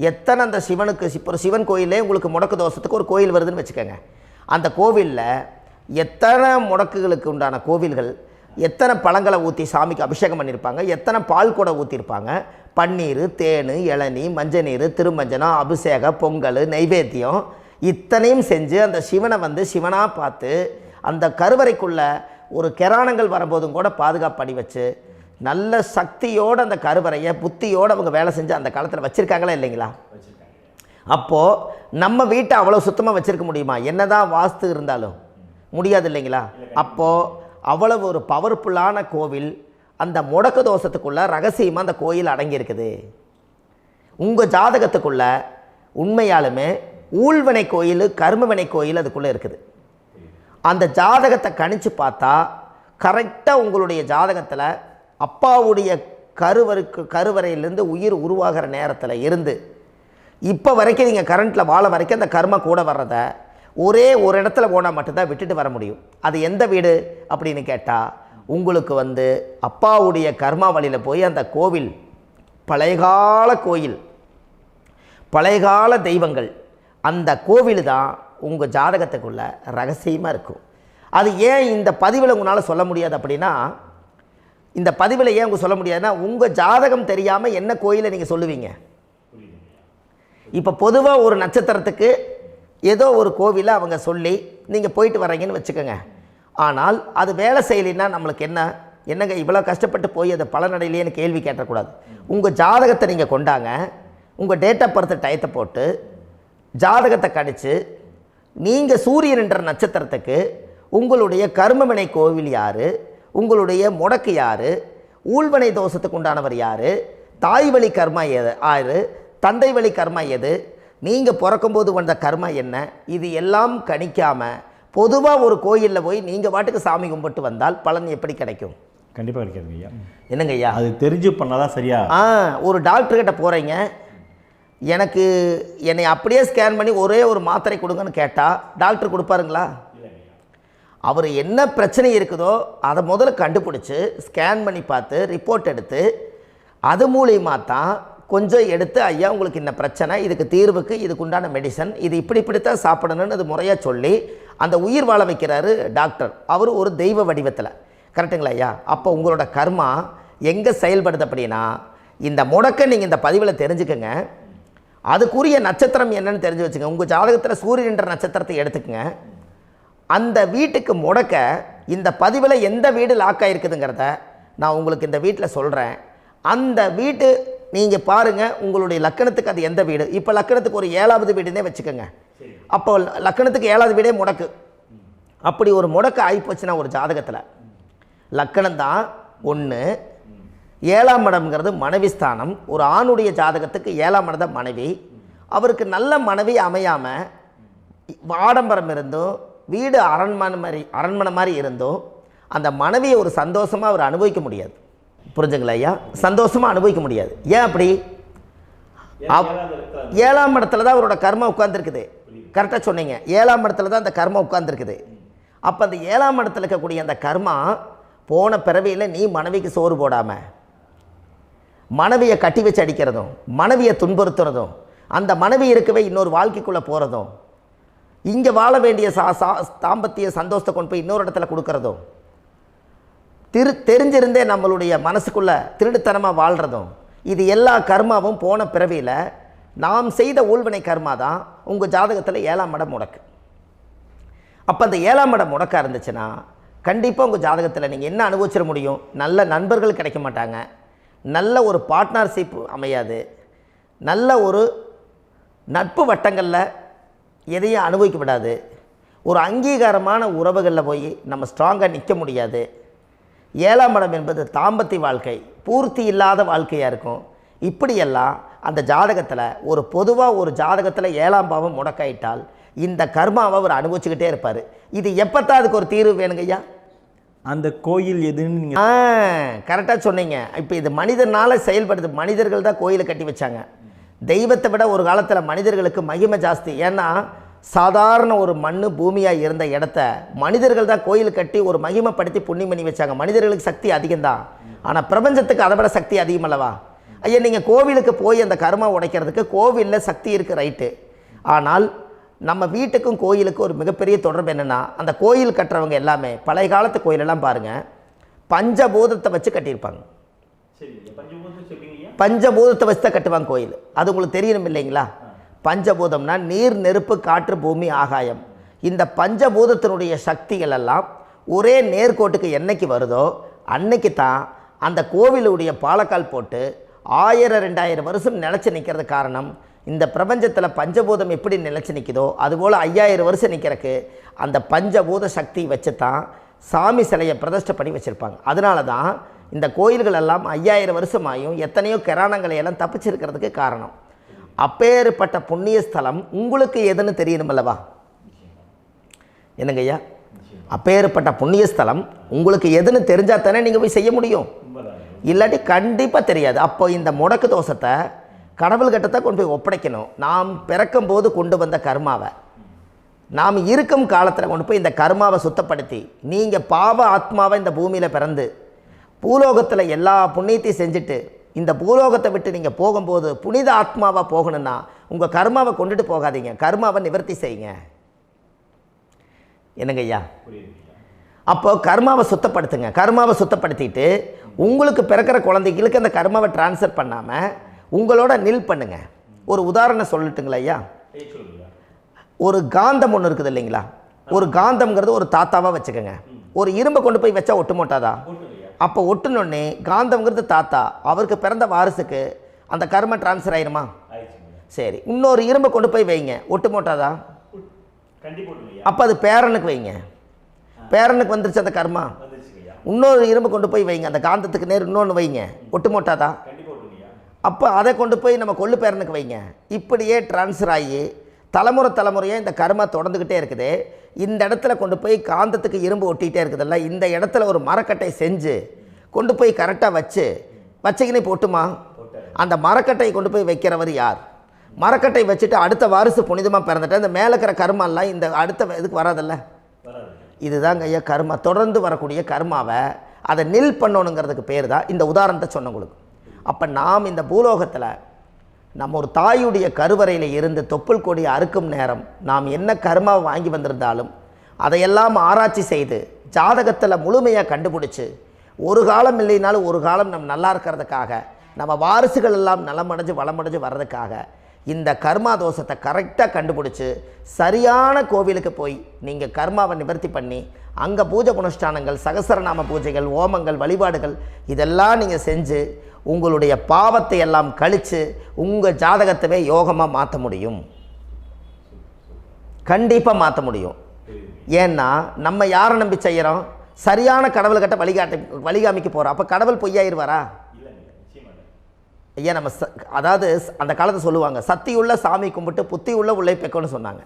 எத்தனை அந்த சிவனுக்கு இப்போ ஒரு சிவன் கோயிலே உங்களுக்கு முடக்கு தோஷத்துக்கு ஒரு கோயில் வருதுன்னு வச்சுக்கோங்க. அந்த கோவிலில் எத்தனை முடக்குகளுக்கு உண்டான கோவில்கள், எத்தனை பழங்களை ஊற்றி சாமிக்கு அபிஷேகம் பண்ணியிருப்பாங்க, எத்தனை பால் கூட ஊற்றிருப்பாங்க, பன்னீர், தேன், இளநீ, மஞ்சள் நீர், திருமஞ்சனம், அபிஷேகம், பொங்கல், நைவேத்தியம் இத்தனையும் செஞ்சு அந்த சிவனை சிவனாக பார்த்து அந்த கருவறைக்குள்ள ஒரு கிராணங்கள் வரும்போதும் கூட பாதுகாப்பு பண்ணி வச்சு நல்ல சக்தியோடு அந்த கருவறையை புத்தியோடு அவங்க வேலை செஞ்சு அந்த காலத்தில் வச்சுருக்காங்களா இல்லைங்களா? அப்போது நம்ம வீட்டை அவ்வளோ சுத்தமாக வச்சுருக்க முடியுமா? என்னதான் வாஸ்து இருந்தாலும் முடியாது இல்லைங்களா? அப்போது அவ்வளவு ஒரு பவர்ஃபுல்லான கோவில் அந்த முடக்கு தோஷத்துக்குள்ளே ரகசியமாக அந்த கோயில் அடங்கியிருக்குது. உங்கள் ஜாதகத்துக்குள்ளே உண்மையாலுமே ஊழ்வினை கோயில், கர்மவினை கோயில் அதுக்குள்ளே இருக்குது. அந்த ஜாதகத்தை கணிச்சு பார்த்தா கரெக்டாக உங்களுடைய ஜாதகத்தில் அப்பாவுடைய கருவறையிலேருந்து உயிர் உருவாகிற நேரத்தில் இருந்து இப்போ வரைக்கும் நீங்கள் கரண்ட்டில் வாழ வரைக்கும் அந்த கர்ம கூட வர்றதை ஒரே ஒரு இடத்துல போனால் மட்டும்தான் விட்டுட்டு வர முடியும். அது எந்த வீடு அப்படின்னு கேட்டால் உங்களுக்கு அப்பாவுடைய கர்மா வழியில் போய் அந்த கோவில் பழையகால கோயில், பழையகால தெய்வங்கள், அந்த கோவில் தான் உங்கள் ஜாதகத்துக்குள்ள ரகசியமாக இருக்கும். அது ஏன் இந்த பதிவில் உங்களால் சொல்ல முடியாது அப்படின்னா, இந்த பதிவில் ஏன் உங்க சொல்ல முடியாதுன்னா உங்கள் ஜாதகம் தெரியாமல் என்ன கோயிலை நீங்கள் சொல்லுவீங்க? இப்போ பொதுவாக ஒரு நட்சத்திரத்துக்கு ஏதோ ஒரு கோவிலை அவங்க சொல்லி நீங்கள் போயிட்டு வர்றீங்கன்னு வச்சுக்கோங்க. ஆனால் அது வேலை செய்யலைன்னா நம்மளுக்கு என்னங்க இவ்வளோ கஷ்டப்பட்டு போய் அதை பலனடையிலேன்னு கேள்வி கேட்டக்கூடாது. உங்கள் ஜாதகத்தை நீங்கள் கொண்டாங்க, உங்கள் டேட் ஆஃப் பர்த் டயத்தை போட்டு ஜாதகத்தை கணிச்சு நீங்கள் சூரியன் என்ற நட்சத்திரத்துக்கு உங்களுடைய கர்மவினை கோவில் யார், உங்களுடைய முடக்கு யார், ஊழ்வனை தோஷத்துக்கு உண்டானவர் யார், தாய் வழி கர்மா யார், தந்தை வழி கர்மா எது, நீங்கள் பிறக்கும்போது வந்த கர்மா என்ன, இது எல்லாம் கணிக்காமல் பொதுவாக ஒரு கோயிலில் போய் நீங்கள் பாட்டுக்கு சாமி கும்பிட்டு வந்தால் பலன் எப்படி கிடைக்கும்? கண்டிப்பாக கிடைக்காதுங்க ஐயா. என்னங்க ஐயா? அது தெரிஞ்சு பண்ணாதான் சரியா? ஒரு டாக்டர்கிட்ட போகிறீங்க, என்னை அப்படியே ஸ்கேன் பண்ணி ஒரே ஒரு மாத்திரை கொடுங்கன்னு கேட்டால் டாக்டர் கொடுப்பாருங்களா? அவர் என்ன பிரச்சனை இருக்குதோ அதை முதல்ல கண்டுபிடிச்சி ஸ்கேன் பண்ணி பார்த்து ரிப்போர்ட் எடுத்து அது மூலியமாக தான் கொஞ்சம் எடுத்து ஐயா உங்களுக்கு இந்த பிரச்சனை, இதுக்கு தீர்வுக்கு இதுக்குண்டான மெடிசன், இது இப்படித்தான் சாப்பிடணும்னு அது முறையாக சொல்லி அந்த உயிர் வாழ வைக்கிறாரு டாக்டர். அவர் ஒரு தெய்வ வடிவத்தில். கரெக்டுங்களா ஐயா? அப்போ உங்களோட கர்மா எங்கே செயல்படுது அப்படின்னா, இந்த முடக்க நீங்கள் இந்த பதிவில் தெரிஞ்சுக்கங்க. அதுக்குரிய நட்சத்திரம் என்னன்னு தெரிஞ்சு வச்சுங்க. உங்கள் ஜாதகத்தில் சூரியன் என்ற நட்சத்திரத்தை எடுத்துக்கங்க. அந்த வீட்டுக்கு முடக்க இந்த பதிவில் எந்த வீடு லாக் ஆகிருக்குதுங்கிறத நான் உங்களுக்கு இந்த வீட்டில் சொல்கிறேன். அந்த வீட்டு நீங்கள் பாருங்கள், உங்களுடைய லக்கணத்துக்கு அது எந்த வீடு. இப்போ லக்கணத்துக்கு ஒரு 7வது வீடுன்னே வச்சுக்கோங்க. அப்போ லக்கணத்துக்கு 7வது வீடே முடக்கு. அப்படி ஒரு முடக்கு ஆகிப்போச்சுன்னா ஒரு ஜாதகத்தில் லக்கணம் தான் 1, 7ஆம் இடம்ங்கிறது மனைவி ஸ்தானம். ஒரு ஆணுடைய ஜாதகத்துக்கு 7ஆம் இடம் தான் மனைவி. அவருக்கு நல்ல மனைவி அமையாமல் ஆடம்பரம் இருந்தும் வீடு அரண்மனை மாதிரி இருந்தும் அந்த மனைவியை ஒரு சந்தோஷமாக அவர் அனுபவிக்க முடியாது. புரிஞ்சுங்களா ஐயா? சந்தோஷமாக அனுபவிக்க முடியாது. ஏன் அப்படி? 7ஆம் இடத்துல தான் அவரோட கர்மா உட்கார்ந்துருக்குது. கரெக்டாக சொன்னீங்க. 7ஆம் இடத்துல தான் அந்த கர்மா உட்கார்ந்துருக்குது. அப்போ அந்த 7ஆம் இடத்துல இருக்கக்கூடிய அந்த கர்மா போன பிறவியில் நீ மனைவிக்கு சோறு போடாமல் மனைவியை கட்டி வச்சு அடிக்கிறதும், மனைவியை துன்புறுத்துறதும், அந்த மனைவி இருக்கவே இன்னொரு வாழ்க்கைக்குள்ளே போகிறதும், இங்கே வாழ வேண்டிய தாம்பத்திய சந்தோஷத்தை கொண்டு போய் இன்னொரு இடத்துல கொடுக்கறதும், தெரிஞ்சிருந்தே நம்மளுடைய மனசுக்குள்ளே திருடுத்தனமாக வாழ்கிறதும், இது எல்லா கர்மாவும் போன பிறவியில் நாம் செய்த ஊழ்வினை கர்மா தான் உங்கள் ஜாதகத்தில் 7ஆம் இடம் முடக்கு. அப்போ அந்த 7ஆம் இடம் முடக்கா இருந்துச்சுன்னா கண்டிப்பாக உங்கள் ஜாதகத்தில் நீங்கள் என்ன அனுபவிச்சிட முடியும்? நல்ல நண்பர்கள் கிடைக்க மாட்டாங்க, நல்ல ஒரு பார்ட்னர்ஷிப் அமையாது, நல்ல ஒரு நட்பு வட்டங்களில் எதையும் அனுபவிக்க விடாது, ஒரு அங்கீகாரமான உறவுகளில் போய் நம்ம ஸ்ட்ராங்காக நிற்க முடியாது. 7ஆம் இடம் என்பது தாம்பத்திய வாழ்க்கை, பூர்த்தி இல்லாத வாழ்க்கையாக இருக்கும். இப்படியெல்லாம் அந்த ஜாதகத்தில் ஒரு பொதுவாக ஒரு ஜாதகத்தில் 7ஆம் பாவம் முடக்காயிட்டால் இந்த கர்மாவை அவர் அனுபவிச்சுக்கிட்டே இருப்பார். இது எப்போத்தான் அதுக்கு ஒரு தீர்வு வேணுங்கய்யா? அந்த கோயில் எதுன்னு நீங்கள் கரெக்டாக சொன்னீங்க. இப்போ இது மனிதனால் செயல்படுது. மனிதர்கள் தான் கோயிலை கட்டி வச்சாங்க. தெய்வத்தை விட ஒரு காலத்தில் மனிதர்களுக்கு மகிமை ஜாஸ்தி. ஏன்னா சாதாரண ஒரு மண் பூமியாக இருந்த இடத்த மனிதர்கள் தான் கோயில் கட்டி ஒரு மகிமைப்படுத்தி புண்ணியம் பண்ணி வச்சாங்க. மனிதர்களுக்கு சக்தி அதிகம்தான், ஆனால் பிரபஞ்சத்துக்கு அதை விட சக்தி அதிகம் அல்லவா? ஐயா, நீங்கள் கோவிலுக்கு போய் அந்த கர்மா உடைக்கிறதுக்கு கோவிலில் சக்தி இருக்குது, ரைட்டு. ஆனால் நம்ம வீட்டுக்கும் கோயிலுக்கும் ஒரு மிகப்பெரிய தொடர்பு என்னென்னா, அந்த கோயில் கட்டுறவங்க எல்லாமே பழைய காலத்து கோயிலெல்லாம் பாருங்கள், பஞ்சபூதத்தை வச்சு கட்டியிருப்பாங்க. பஞ்சபூதத்தை வச்சு தான் கட்டுவாங்க கோயில். அது உங்களுக்கு தெரியணும் இல்லைங்களா? பஞ்சபூதம்னா நீர், நெருப்பு, காற்று, பூமி, ஆகாயம். இந்த பஞ்சபூதத்தினுடைய சக்திகள் எல்லாம் ஒரே நேர்கோட்டுக்கு என்னைக்கு வருதோ அன்னைக்கு தான் அந்த கோவிலுடைய பாலக்கால் போட்டு 1000-2000 வருஷம் நிலச்சி நிற்கிறது. காரணம், இந்த பிரபஞ்சத்தில் பஞ்சபூதம் எப்படி நிலச்சி நிற்குதோ அதுபோல் 5000 வருஷம் நிற்கிறதுக்கு அந்த பஞ்சபூத சக்தி வச்சு தான் சாமி சிலையை பிரதிஷ்டை பண்ணி வச்சுருப்பாங்க. அதனால தான் இந்த கோயில்கள் எல்லாம் 5000 வருஷமாயும் எத்தனையோ கிராணங்களை எல்லாம் தப்பிச்சிருக்கிறதுக்கு காரணம். அப்பேற்பட்ட புண்ணிய ஸ்தலம் உங்களுக்கு எதுன்னு தெரியணும் அல்லவா? என்னங்க ஐயா? அப்பேற்பட்ட புண்ணிய ஸ்தலம் உங்களுக்கு எதுன்னு தெரிஞ்சால் தானே நீங்கள் போய் செய்ய முடியும், இல்லாட்டி கண்டிப்பாக தெரியாது. அப்போ இந்த முடக்கு தோஷத்தை கடவுள்கிட்ட கொண்டு போய் ஒப்படைக்கணும். நாம் பிறக்கும் போது கொண்டு வந்த கர்மாவை நாம் இருக்கும் காலத்தில் கொண்டு போய் இந்த கர்மாவை சுத்தப்படுத்தி, நீங்கள் பாவ ஆத்மாவை இந்த பூமியில் பிறந்து பூலோகத்தில் எல்லா புண்ணியத்தையும் செஞ்சுட்டு இந்த பூலோகத்தை விட்டு நீங்கள் போகும்போது புனித ஆத்மாவாக போகணுன்னா உங்கள் கர்மாவை கொண்டுட்டு போகாதீங்க, கர்மாவை நிவர்த்தி செய்யுங்க. என்னங்க ஐயா? அப்போ கர்மாவை சுத்தப்படுத்துங்க. கர்மாவை சுத்தப்படுத்திட்டு உங்களுக்கு பிறக்கிற குழந்தைகளுக்கு அந்த கர்மாவை டிரான்ஸ்ஃபர் பண்ணாமல் உங்களோட நில் பண்ணுங்க. ஒரு உதாரணம் சொல்லட்டுங்களா ஐயா? ஒரு காந்தம் ஒன்று இருக்குது இல்லைங்களா? ஒரு காந்தம்ங்கிறது ஒரு தாத்தாவாக வச்சுக்கோங்க. ஒரு இரும்பை கொண்டு போய் வச்சா ஒட்டு மோட்டாதா? அப்போ ஒட்டுனோடனே காந்தம்ங்கிறது தாத்தா, அவருக்கு பிறந்த வாரிசுக்கு அந்த கர்ம டிரான்ஸ்ஃபர் ஆயிருமா? சரி, இன்னொரு இரும்பை கொண்டு போய் வைங்க, ஒட்டு மோட்டாதா? அப்போ அது பேரனுக்கு வைங்க, பேரனுக்கு வந்துருச்சு அந்த கர்மா. இன்னொரு இரும்பை கொண்டு போய் வைங்க, அந்த காந்தத்துக்கு நேர் இன்னொன்று வைங்க, ஒட்டு மோட்டாதா? அப்போ அதை கொண்டு போய் நம்ம கொள்ளு பேரனுக்கு வைங்க. இப்படியே டிரான்ஸ்ஃபர் ஆகி தலைமுறையாக இந்த கர்மா தொடர்ந்துக்கிட்டே இருக்குது. இந்த இடத்துல கொண்டு போய் காந்தத்துக்கு இரும்பு ஒட்டிகிட்டே இருக்குதுல்ல, இந்த இடத்துல ஒரு மரக்கட்டை செஞ்சு கொண்டு போய் கரெக்டாக வச்சுக்கினே போட்டுமா? அந்த மரக்கட்டையை கொண்டு போய் வைக்கிறவர் யார்? மரக்கட்டை வச்சுட்டு அடுத்த வாரிசு புனிதமாக பிறந்துட்டு அந்த மேலே இருக்கிற கர்மாலாம் இந்த அடுத்த இதுக்கு வராதில்ல. இதுதாங்க ஐயா கர்மா. தொடர்ந்து வரக்கூடிய கர்மாவை அதை நில் பண்ணணுங்கிறதுக்கு பேர் தான் இந்த உதாரணத்தை சொன்னவங்களுக்கு. அப்போ நாம் இந்த பூலோகத்தில் நம்ம ஒரு தாயுடைய கருவறையில் இருந்து தொப்புள் கொடி அறுக்கும் நேரம் நாம் என்ன கர்மாவை வாங்கி வந்திருந்தாலும் அதையெல்லாம் ஆராய்ச்சி செய்து ஜாதகத்தில் முழுமையாக கண்டுபிடிச்சி ஒரு காலம் இல்லைனாலும் ஒரு காலம் நம்ம நல்லா இருக்கிறதுக்காக, நம்ம வாரிசுகள் எல்லாம் நலமடைஞ்சு வளமடைஞ்சு வர்றதுக்காக இந்த கர்மா தோஷத்தை கரெக்டாக கண்டுபிடிச்சி சரியான கோவிலுக்கு போய் நீங்கள் கர்மாவை நிவர்த்தி பண்ணி அங்கே பூஜை புனஸ்தானங்கள், சகசரநாம பூஜைகள், ஓமங்கள், வழிபாடுகள் இதெல்லாம் நீங்கள் செஞ்சு உங்களுடைய பாவத்தை எல்லாம் கழித்து உங்கள் ஜாதகத்தவே யோகமாக மாற்ற முடியும். கண்டிப்பாக மாற்ற முடியும். ஏன்னா நம்ம யாரை நம்பி செய்கிறோம்? சரியான கடவுள்கிட்ட வழிகாமிக்க போகிறோம். அப்போ கடவுள் பொய்யாயிருவாரா? ஐயா நம்ம அதாவது அந்த காலத்தை சொல்லுவாங்க, சத்தியுள்ள சாமி கும்பிட்டு புத்தி உள்ள உள்ளே பெக்கணும்னு சொன்னாங்க.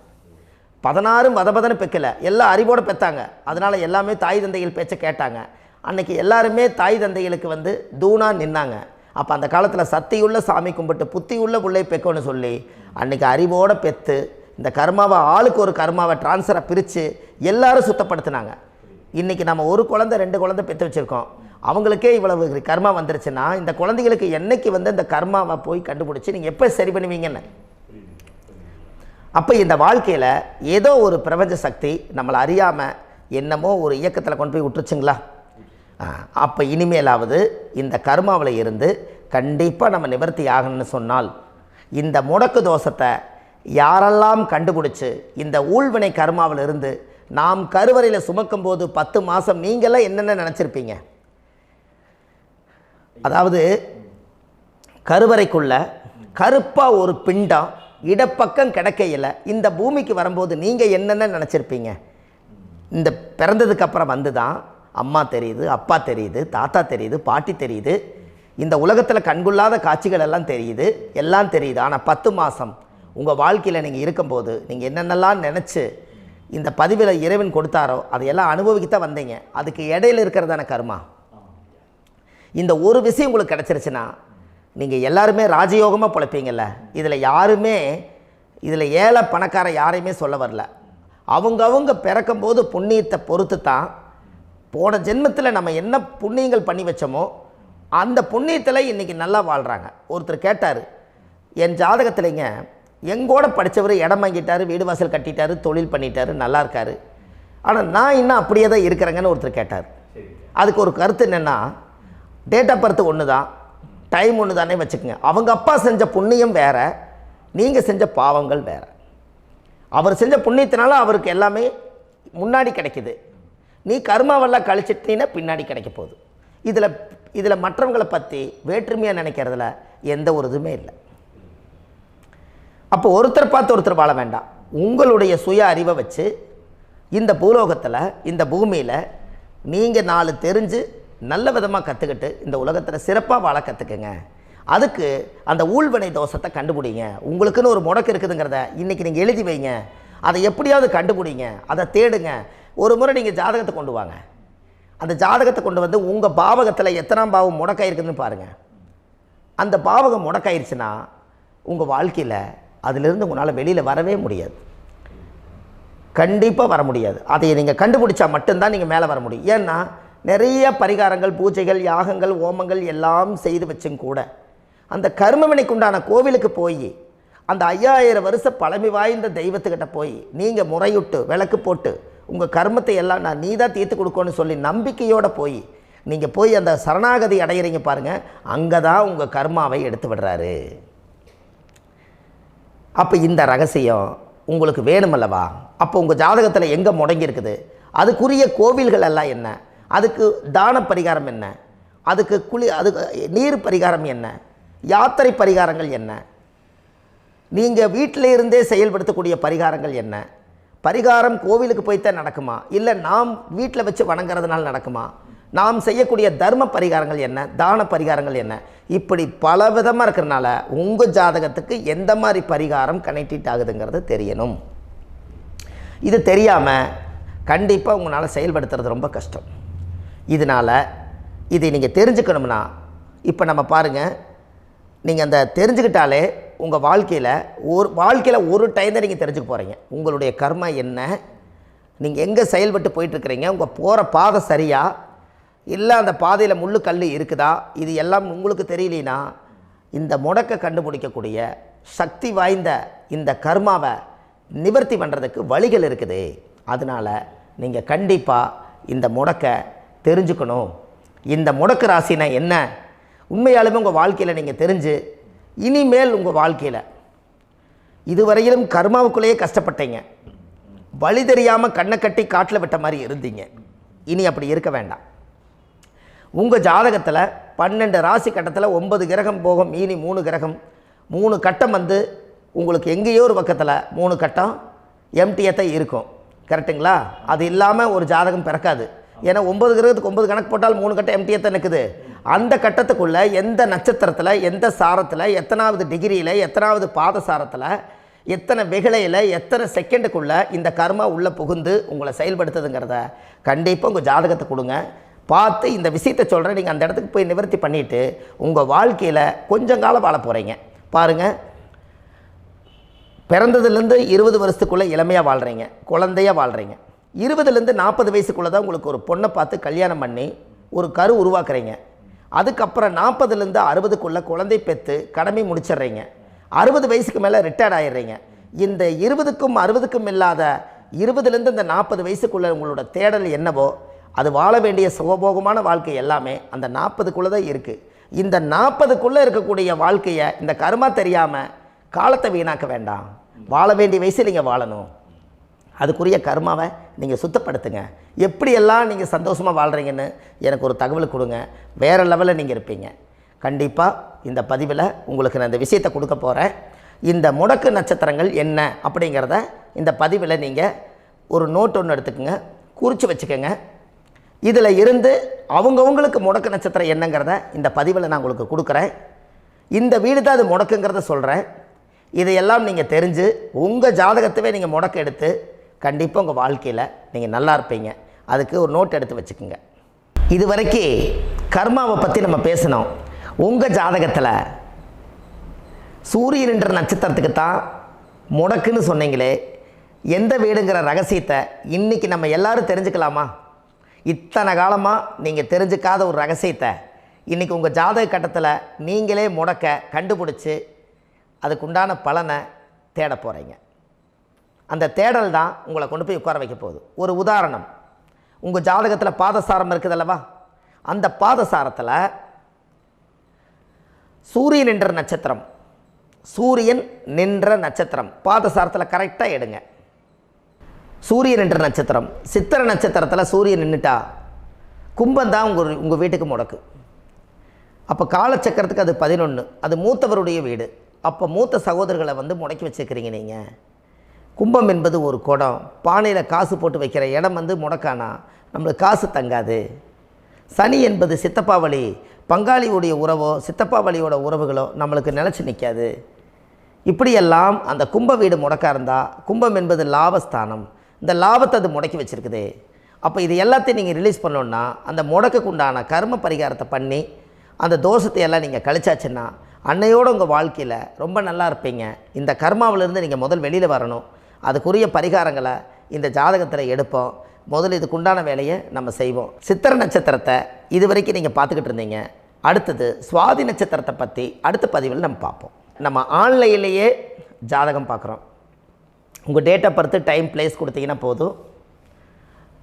16 வதபதன்னு பெக்கலை, எல்லாம் அறிவோடு பெற்றாங்க. அதனால் எல்லாமே தாய் தந்தைகள் பேச்சை கேட்டாங்க. அன்றைக்கி எல்லாருமே தாய் தந்தைகளுக்கு தூணாக நின்னாங்க. அப்போ அந்த காலத்தில் சத்தியுள்ள சாமி கும்பிட்டு புத்தி உள்ள உள்ளே பெக்கணும்னு சொல்லி அன்றைக்கி அறிவோடு பெற்று இந்த கர்மாவை ஆளுக்கு ஒரு கர்மாவை டிரான்ஸ்ஃபரை பிரித்து எல்லாரும் சுத்தப்படுத்தினாங்க. இன்றைக்கி நம்ம ஒரு குழந்தை 2 குழந்தை பெற்று வச்சுருக்கோம். அவங்களுக்கே இவ்வளவு கர்மா வந்துருச்சுன்னா இந்த குழந்தைகளுக்கு என்னைக்கு இந்த கர்மாவை போய் கண்டுபிடிச்சி நீங்கள் எப்போ சரி பண்ணுவீங்கன்னு. அப்போ இந்த வாழ்க்கையில் ஏதோ ஒரு பிரபஞ்ச சக்தி நம்மளை அறியாமல் என்னமோ ஒரு இயக்கத்தில் கொண்டு போய் விட்டுருச்சுங்களா? அப்போ இனிமேலாவது இந்த கர்மாவில் இருந்து கண்டிப்பாக நம்ம நிவர்த்தி ஆகணும்னு சொன்னால் இந்த முடக்கு தோஷத்தை யாரெல்லாம் கண்டுபிடிச்சி இந்த ஊழ்வினை கர்மாவில் இருந்து நாம் கருவறையில் சுமக்கும் போது 10 மாதம் நீங்களாம் என்னென்ன நினச்சிருப்பீங்க? அதாவது கருவறைக்குள்ள கருப்பாக ஒரு பிண்டம் இடப்பக்கம் கிடக்கையில் இந்த பூமிக்கு வரும்போது நீங்கள் என்னென்ன நினச்சிருப்பீங்க? இந்த பிறந்ததுக்கு அப்புறம் வந்து தான் அம்மா தெரியுது, அப்பா தெரியுது, தாத்தா தெரியுது, பாட்டி தெரியுது, இந்த உலகத்தில் கண்கொள்ளாத காட்சிகள் எல்லாம் தெரியுது, எல்லாம் தெரியுது. ஆனால் 10 மாதம் உங்கள் வாழ்க்கையில் நீங்கள் இருக்கும்போது நீங்கள் என்னென்னலாம் நினச்சி இந்த பதிவில் இறைவன் கொடுத்தாரோ அதையெல்லாம் அனுபவிக்கத்தான் வந்தீங்க. அதுக்கு இடையில இருக்கிறதான கர்மா. இந்த ஒரு விஷயம் உங்களுக்கு கிடச்சிருச்சுன்னா நீங்கள் எல்லாருமே ராஜயோகமாக பிழைப்பீங்கள்ல. இதில் ஏழை பணக்கார யாரையுமே சொல்ல வரல. அவங்க பிறக்கும்போது புண்ணியத்தை பொறுத்து தான் போன ஜென்மத்தில் நம்ம என்ன புண்ணியங்கள் பண்ணி வச்சோமோ அந்த புண்ணியத்தில் இன்றைக்கி நல்லா வாழ்கிறாங்க. ஒருத்தர் கேட்டார், என் ஜாதகத்தில்ங்க எங்கூட படித்தவர் இடம் வாங்கிட்டார், வீடு வாசல் கட்டிட்டார், தொழில் பண்ணிட்டார், நல்லா இருக்கார், ஆனால் நான் இன்னும் அப்படியே தான் இருக்கிறேங்கன்னு ஒருத்தர் கேட்டார். அதுக்கு ஒரு கருத்து என்னென்னா, டேட் ஆஃப் பர்த் ஒன்று தான், டைம் ஒன்று தானே வச்சுக்கோங்க. அவங்க அப்பா செஞ்ச புண்ணியம் வேறு, நீங்கள் செஞ்ச பாவங்கள் வேறு. அவர் செஞ்ச புண்ணியத்தினால அவருக்கு எல்லாமே முன்னாடி கிடைக்கிது. நீ கர்மாவெல்லாம் கழிச்சிட்டினா பின்னாடி கிடைக்க போகுது. இதில் மற்றவங்களை பற்றி வேற்றுமையாக நினைக்கிறதுல எந்த ஒரு இதுவுமே இல்லை. அப்போ ஒருத்தர் பார்த்து ஒருத்தர் வாழ வேண்டாம். உங்களுடைய சுய அறிவை வச்சு இந்த பூலோகத்தில் இந்த பூமியில் நீங்கள் 4 தெரிஞ்சு நல்ல விதமாக கற்றுக்கிட்டு இந்த உலகத்தில் சிறப்பாக வாழ கற்றுக்குங்க. அதுக்கு அந்த ஊழ்வினை தோஷத்தை கண்டுபிடிங்க. உங்களுக்குன்னு ஒரு முடக்கு இருக்குதுங்கிறத இன்றைக்கி நீங்கள் எழுதி வைங்க. அதை எப்படியாவது கண்டுபிடிங்க, அதை தேடுங்க. ஒரு முறை நீங்கள் ஜாதகத்தை கொண்டு வாங்க. அந்த ஜாதகத்தை கொண்டு வந்து உங்கள் பாவகத்தில் எத்தனாம் பாவம் முடக்காயிருக்குதுன்னு பாருங்கள். அந்த பாவகம் முடக்காயிருச்சுன்னா உங்கள் வாழ்க்கையில் அதிலிருந்து உங்களால் வெளியில் வரவே முடியாது, கண்டிப்பாக வர முடியாது. அதை நீங்கள் கண்டுபிடிச்சா மட்டும்தான் நீங்கள் மேலே வர முடியும். ஏன்னா நிறைய பரிகாரங்கள், பூஜைகள், யாகங்கள், ஓமங்கள் எல்லாம் செய்து வச்சும் கூட அந்த கர்மவினைக்கு உண்டான கோவிலுக்கு போய் அந்த 5000 வருஷ பழமை வாய்ந்த தெய்வத்துக்கிட்ட போய் நீங்கள் முறையிட்டு விளக்கு போட்டு உங்கள் கர்மத்தை எல்லாம் நான் நீ தான் தீர்த்து கொடுக்கணும்னு சொல்லி நம்பிக்கையோடு நீங்கள் போய் அந்த சரணாகதி அடையிறீங்க பாருங்கள், அங்கே தான் உங்கள் கர்மாவை எடுத்து விடுறாரு. அப்போ இந்த ரகசியம் உங்களுக்கு வேணுமல்லவா? அப்போ உங்கள் ஜாதகத்தில் எங்கே முடங்கி அதுக்குரிய கோவில்கள் எல்லாம் என்ன, அதுக்கு தான பரிகாரம் என்ன, அதுக்கு நீர் பரிகாரம் என்ன, யாத்திரை பரிகாரங்கள் என்ன, நீங்கள் வீட்டில் இருந்தே செயல்படுத்தக்கூடிய பரிகாரங்கள் என்ன, பரிகாரம் கோவிலுக்கு போய்த்தான் நடக்குமா, இல்லை நாம் வீட்டில் வச்சு வணங்குறதுனால நடக்குமா, நாம் செய்யக்கூடிய தர்ம பரிகாரங்கள் என்ன, தான பரிகாரங்கள் என்ன, இப்படி பல விதமாக இருக்கிறனால உங்கள் ஜாதகத்துக்கு எந்த மாதிரி பரிகாரம் கனெக்ட் ஆகுதுங்கிறது தெரியணும். இது தெரியாமல் கண்டிப்பாக உங்களால் செயல்படுத்துறது ரொம்ப கஷ்டம். இதனால் இதை நீங்கள் தெரிஞ்சுக்கணும்னா இப்போ நம்ம பாருங்கள், நீங்கள் அந்த தெரிஞ்சுக்கிட்டாலே உங்கள் வாழ்க்கையில் ஒரு டைம் தான் நீங்கள் தெரிஞ்சுக்க போகிறீங்க. உங்களுடைய கர்மா என்ன, நீங்கள் எங்கே செயல்பட்டு போயிட்டுருக்கிறீங்க, உங்கள் போகிற பாதை சரியா இல்லை அந்த பாதையில் முள்ளு கல் இருக்குதா, இது எல்லாம் உங்களுக்கு தெரியலனா இந்த முடக்கை கண்டுபிடிக்கக்கூடிய சக்தி வாய்ந்த இந்த கர்மாவை நிவர்த்தி பண்ணுறதுக்கு வழிகள் இருக்குது. அதனால் நீங்கள் கண்டிப்பாக இந்த முடக்கை தெரிஞ்சுக்கணும். இந்த முடக்கு ராசினா என்ன உண்மையாலுமே உங்கள் வாழ்க்கையில் நீங்கள் தெரிஞ்சு இனிமேல் உங்கள் வாழ்க்கையில் இதுவரையிலும் கர்மாவுக்குள்ளேயே கஷ்டப்பட்டீங்க, வழி தெரியாமல் கண்ணை கட்டி காட்டில் விட்ட மாதிரி இருந்தீங்க. இனி அப்படி இருக்க வேண்டாம். உங்கள் ஜாதகத்தில் 12 ராசி கட்டத்தில் 9 கிரகம் போகும், மீனி 3 கிரகம், 3 கட்டம் உங்களுக்கு எங்கேயோ ஒரு பக்கத்தில் 3 கட்டம் எம்டியாக தான் இருக்கும். கரெக்டுங்களா? அது இல்லாமல் ஒரு ஜாதகம் பிறக்காது. ஏன்னா 9 கிரகத்துக்கு 9 கணக்கு போட்டால் 3 கட்டம் எம்டியாக தான் நிற்குது. அந்த கட்டத்துக்குள்ளே எந்த நட்சத்திரத்தில், எந்த சாரத்தில், எத்தனாவது டிகிரியில், எத்தனாவது பாதசாரத்தில், எத்தனை வெகுளையில், எத்தனை செகண்டுக்குள்ளே இந்த கர்மா உள்ளே புகுந்து உங்களை செயல்படுத்துதுங்கிறத கண்டிப்பாக உங்கள் ஜாதகத்தை கொடுங்க. பார்த்து இந்த விஷயத்தை சொல்கிறேன், நீங்கள் அந்த இடத்துக்கு போய் நிவர்த்தி பண்ணிவிட்டு உங்கள் வாழ்க்கையில் கொஞ்சம் காலம் வாழ போகிறீங்க. பாருங்கள், பிறந்ததுலேருந்து 20 வருஷத்துக்குள்ளே இளமையாக வாழ்கிறீங்க, குழந்தையாக வாழ்கிறீங்க. 20லேருந்து 40 வயசுக்குள்ளே தான் உங்களுக்கு ஒரு பொண்ணை பார்த்து கல்யாணம் பண்ணி ஒரு கரு உருவாக்குறீங்க. அதுக்கப்புறம் 40லேருந்து 60க்குள்ளே குழந்தை பெற்று கடமை முடிச்சிடுறீங்க. 60 வயசுக்கு மேலே ரிட்டையர்ட் ஆகிடுறீங்க. இந்த 20க்கும் 60க்கும் இல்லாத 20லேருந்து இந்த 40 வயசுக்குள்ளே உங்களோட தேடல் என்னவோ அது வாழ வேண்டிய சுகபோகமான வாழ்க்கை எல்லாமே அந்த 40க்குள்ளே தான் இருக்குது. இந்த 40க்குள்ளே இருக்கக்கூடிய வாழ்க்கையை இந்த கர்மா தெரியாமல் காலத்தை வீணாக்க வேண்டாம். வாழ வேண்டிய வயசில் நீங்கள் வாழணும். அதுக்குரிய கர்மாவை நீங்கள் சுத்தப்படுத்துங்க. எப்படியெல்லாம் நீங்கள் சந்தோஷமாக வாழ்கிறீங்கன்னு எனக்கு ஒரு தகவல் கொடுங்க. வேறு லெவலில் நீங்கள் இருப்பீங்க. கண்டிப்பாக இந்த பதிவில் உங்களுக்கு நான் இந்த விஷயத்தை கொடுக்க போகிறேன். இந்த முடக்கு நட்சத்திரங்கள் என்ன அப்படிங்கிறத இந்த பதிவில் நீங்கள் ஒரு நோட் ஒன்று எடுத்துக்கோங்க, குறித்து வச்சுக்கோங்க. இதில் இருந்து அவங்கவுங்களுக்கு முடக்கு நட்சத்திரம் என்னங்கிறத இந்த பதிவில் நான் உங்களுக்கு கொடுக்குறேன். இந்த வீடு தான் அது முடக்குங்கிறத சொல்கிறேன். இதையெல்லாம் நீங்கள் தெரிஞ்சு உங்கள் ஜாதகத்தவே நீங்கள் முடக்கு எடுத்து கண்டிப்பாக உங்கள் வாழ்க்கையில் நீங்கள் நல்லா இருப்பீங்க. அதுக்கு ஒரு நோட் எடுத்து வச்சுக்கோங்க. இது வரைக்கும் கர்மாவை பற்றி நம்ம பேசினோம். உங்கள் ஜாதகத்தில் சூரியன் என்ற நட்சத்திரத்துக்கு தான் முடக்குன்னு சொன்னீங்களே, எந்த வீடுங்கிற ரகசியத்தை இன்றைக்கி நம்ம எல்லோரும் தெரிஞ்சுக்கலாமா? இத்தனை காலமாக நீங்கள் தெரிஞ்சுக்காத ஒரு ரகசியத்தை இன்றைக்கி உங்கள் ஜாதக கட்டத்தில் நீங்களே முடக்க கண்டுபிடிச்சி அதுக்குண்டான பலனை தேட போகிறீங்க. அந்த தேடல் தான் உங்களை கொண்டு போய் உட்கார வைக்க போகுது. ஒரு உதாரணம், உங்கள் ஜாதகத்தில் பாதசாரம் இருக்குது அல்லவா? அந்த பாதசாரத்தில் சூரியன் என்ற நட்சத்திரம், சூரியன் நின்ற நட்சத்திரம் பாதசாரத்தில் கரெக்டாக எடுங்க. சூரியன் என்ற நட்சத்திரம், சித்திரை நட்சத்திரத்தில் சூரியன் நின்றுட்டா கும்பம் தான் உங்கள் வீட்டுக்கு முடக்கு. அப்போ காலச்சக்கரத்துக்கு அது 11, அது மூத்தவருடைய வீடு. அப்போ மூத்த சகோதரர்களை முடக்கி வச்சுக்கிறீங்க நீங்கள். கும்பம் என்பது ஒரு குடம், பானையில் காசு போட்டு வைக்கிற இடம் முடக்கானா நம்மளுக்கு காசு தங்காது. சனி என்பது சித்தப்பா வழி, பங்காளியுடைய உறவோ சித்தப்பா வழியோட உறவுகளோ நம்மளுக்கு நிலச்சி நிற்காது. இப்படியெல்லாம் அந்த கும்ப வீடு முடக்கா இருந்தால், கும்பம் என்பது லாபஸ்தானம், இந்த லாபத்தை அது முடக்கி வச்சுருக்குது. அப்போ இது எல்லாத்தையும் நீங்கள் ரிலீஸ் பண்ணோன்னா அந்த முடக்குக்கு உண்டான கர்ம பரிகாரத்தை பண்ணி அந்த தோஷத்தை எல்லாம் நீங்கள் கழிச்சாச்சுன்னா அன்னையோடு உங்கள் வாழ்க்கையில் ரொம்ப நல்லா இருப்பீங்க. இந்த கர்மாவிலேருந்து நீங்கள் முதல் வெளியில் வரணும். அதுக்குரிய பரிகாரங்களை இந்த ஜாதகத்தில் எடுப்போம். முதல் இதுக்குண்டான வேலையை நம்ம செய்வோம். சித்திரை நட்சத்திரத்தை இது வரைக்கும் நீங்கள் பார்த்துக்கிட்டு இருந்தீங்க. அடுத்தது சுவாதி நட்சத்திரத்தை பற்றி அடுத்த பதிவில் நம்ம பார்ப்போம். நம்ம ஆன்லைன்லேயே ஜாதகம் பார்க்குறோம். உங்கள் date of birth, time, place கொடுத்தீங்கன்னா போதும்.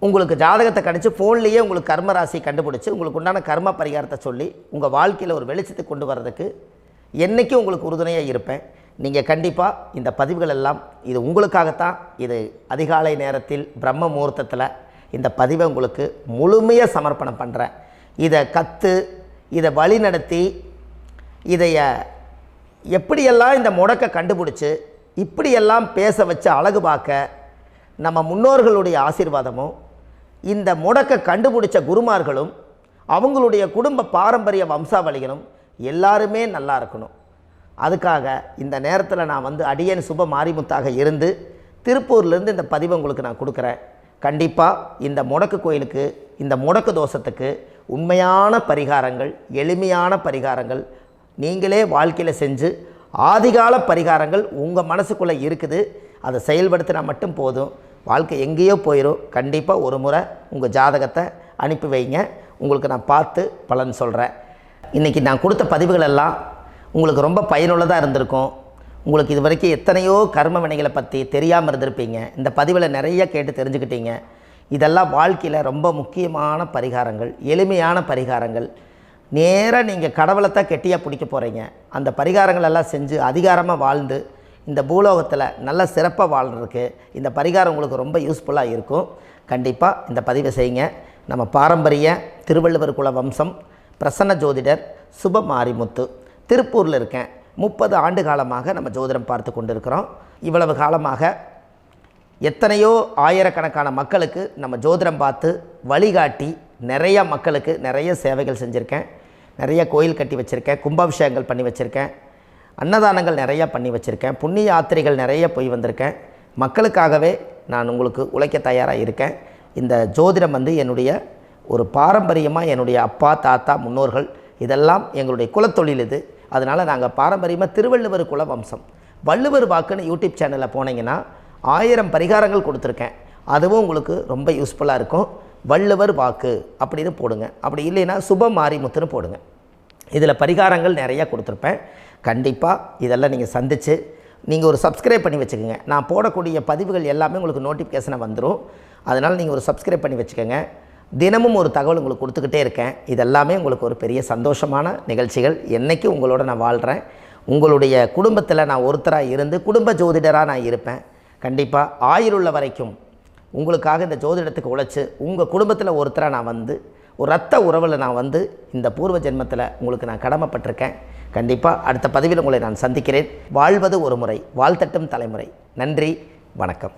உங்களுக்கு ஜாதகத்தை கணிச்சு ஃபோன்லேயே உங்களுக்கு கர்ம ராசி கண்டுபிடிச்சி உங்களுக்கு உண்டான கர்ம பரிகாரத்தை சொல்லி உங்கள் வாழ்க்கையில் ஒரு வெளிச்சத்தை கொண்டு வர்றதுக்கு என்றைக்கும் உங்களுக்கு உறுதுணையாக இருப்பேன். நீங்கள் கண்டிப்பாக இந்த பதிவுகள் எல்லாம் இது உங்களுக்காகத்தான். இது அதிகாலை நேரத்தில் பிரம்ம முகூர்த்தத்தில் இந்த பதிவை உங்களுக்கு முழுமையாக சமர்ப்பணம் பண்ணுறேன். இதை இதை வழி நடத்தி இதைய எப்படியெல்லாம் இந்த முடக்கை கண்டுபிடிச்சி இப்படியெல்லாம் பேச வச்சு அழகு பார்க்க நம்ம முன்னோர்களுடைய ஆசீர்வாதமும் இந்த முடக்கை கண்டுபிடிச்ச குருமார்களும் அவங்களுடைய குடும்ப பாரம்பரிய வம்சாவளிகளும் எல்லாருமே நல்லா இருக்கணும். அதுக்காக இந்த நேரத்தில் நான் அடியேன் சுப மாரிமுத்தாக இருந்து திருப்பூர்லேருந்து இந்த பதிவை உங்களுக்கு நான் கொடுக்குறேன். கண்டிப்பாக இந்த முடக்கு கோயிலுக்கு, இந்த முடக்கு தோஷத்துக்கு உண்மையான பரிகாரங்கள், எளிமையான பரிகாரங்கள் நீங்களே வாழ்க்கையில் செஞ்சு ஆதிகால பரிகாரங்கள் உங்கள் மனசுக்குள்ளே இருக்குது. அதை செயல்படுத்தினா மட்டும் போதும், வாழ்க்கை எங்கேயோ போயிடும். கண்டிப்பாக ஒரு முறை உங்கள் ஜாதகத்தை அனுப்பி வைங்க, உங்களுக்கு நான் பார்த்து பலன் சொல்கிறேன். இன்றைக்கி நான் கொடுத்த பதிவுகள் எல்லாம் உங்களுக்கு ரொம்ப பயனுள்ளதாக இருந்திருக்கும். உங்களுக்கு இது வரைக்கும் எத்தனையோ கர்ம வினைகளை பற்றி தெரியாமல் இருந்திருப்பீங்க. இந்த பதிவில் நிறைய கேட்டு தெரிஞ்சுக்கிட்டீங்க. இதெல்லாம் வாழ்க்கையில் ரொம்ப முக்கியமான பரிகாரங்கள், எளிமையான பரிகாரங்கள். நேராக நீங்கள் கடவுளைத்தான் கெட்டியாக பிடிக்க போகிறீங்க. அந்த பரிகாரங்கள் எல்லாம் செஞ்சு அதிகாரமாக வாழ்ந்து இந்த பூலோகத்தில் நல்ல சிறப்பாக வாழ்கிறதுக்கு இந்த பரிகாரம் உங்களுக்கு ரொம்ப யூஸ்ஃபுல்லாக இருக்கும். கண்டிப்பாக இந்த பதிவை செய்யுங்க. நம்ம பாரம்பரிய திருவள்ளுவர் குல வம்சம், பிரசன்ன ஜோதிடர் சுப மாரிமுத்து, திருப்பூரில் இருக்கேன். 30 ஆண்டு காலமாக நம்ம ஜோதிடம் பார்த்து கொண்டு இருக்கிறோம். இவ்வளவு காலமாக எத்தனையோ ஆயிரக்கணக்கான மக்களுக்கு நம்ம ஜோதிடம் பார்த்து வழிகாட்டி நிறையா மக்களுக்கு நிறைய சேவைகள் செஞ்சுருக்கேன். நிறைய கோயில் கட்டி வச்சுருக்கேன், கும்பாபிஷேகங்கள் பண்ணி வச்சுருக்கேன், அன்னதானங்கள் நிறையா பண்ணி வச்சுருக்கேன், புண்ணிய யாத்திரைகள் நிறைய போய் வந்திருக்கேன். மக்களுக்காகவே நான் உங்களுக்கு உழைக்க தயாராக இருக்கேன். இந்த ஜோதிடம் என்னுடைய ஒரு பாரம்பரியமாக என்னுடைய அப்பா, தாத்தா, முன்னோர்கள் இதெல்லாம் எங்களுடைய குலத்தொழில் இது. அதனால் நாங்கள் பாரம்பரியமாக திருவள்ளுவர் குல வம்சம். வள்ளுவர் வாக்குன்னு யூடியூப் சேனலில் போனீங்கன்னா 1000 பரிகாரங்கள் கொடுத்துருக்கேன். அதுவும் உங்களுக்கு ரொம்ப யூஸ்ஃபுல்லாக இருக்கும். வள்ளுவர் வாக்கு அப்படின்னு போடுங்க. அப்படி இல்லைன்னா சுப மாரிமுத்துன்னு போடுங்க. இதில் பரிகாரங்கள் நிறையா கொடுத்துருப்பேன். கண்டிப்பாக இதெல்லாம் நீங்கள் சந்தித்து நீங்கள் ஒரு சப்ஸ்கிரைப் பண்ணி வச்சுக்கோங்க. நான் போடக்கூடிய பதிவுகள் எல்லாமே உங்களுக்கு நோட்டிஃபிகேஷனை வந்துடும். அதனால் நீங்கள் ஒரு சப்ஸ்கிரைப் பண்ணி வச்சுக்கோங்க. தினமும் ஒரு தகவல் உங்களுக்கு கொடுத்துக்கிட்டே இருக்கேன். இதெல்லாமே உங்களுக்கு ஒரு பெரிய சந்தோஷமான நிகழ்ச்சிகள். என்றைக்கும் உங்களோட நான் வாழ்கிறேன். உங்களுடைய குடும்பத்தில் நான் ஒருத்தராக இருந்து குடும்ப ஜோதிடராக நான் இருப்பேன். கண்டிப்பாக ஆயுளுள்ள வரைக்கும் உங்களுக்காக இந்த ஜோதிடத்துக்கு உழைச்சி உங்கள் குடும்பத்தில் ஒருத்தராக நான் வந்து ஒரு ரத்த உறவில் நான் வந்து இந்த பூர்வ ஜென்மத்தில் உங்களுக்கு நான் கடமைப்பட்டிருக்கேன். கண்டிப்பாக அடுத்த பதிவில் உங்களை நான் சந்திக்கிறேன். வாழ்வது ஒரு முறை, வாழ்த்தட்டும் தலைமுறை. நன்றி, வணக்கம்.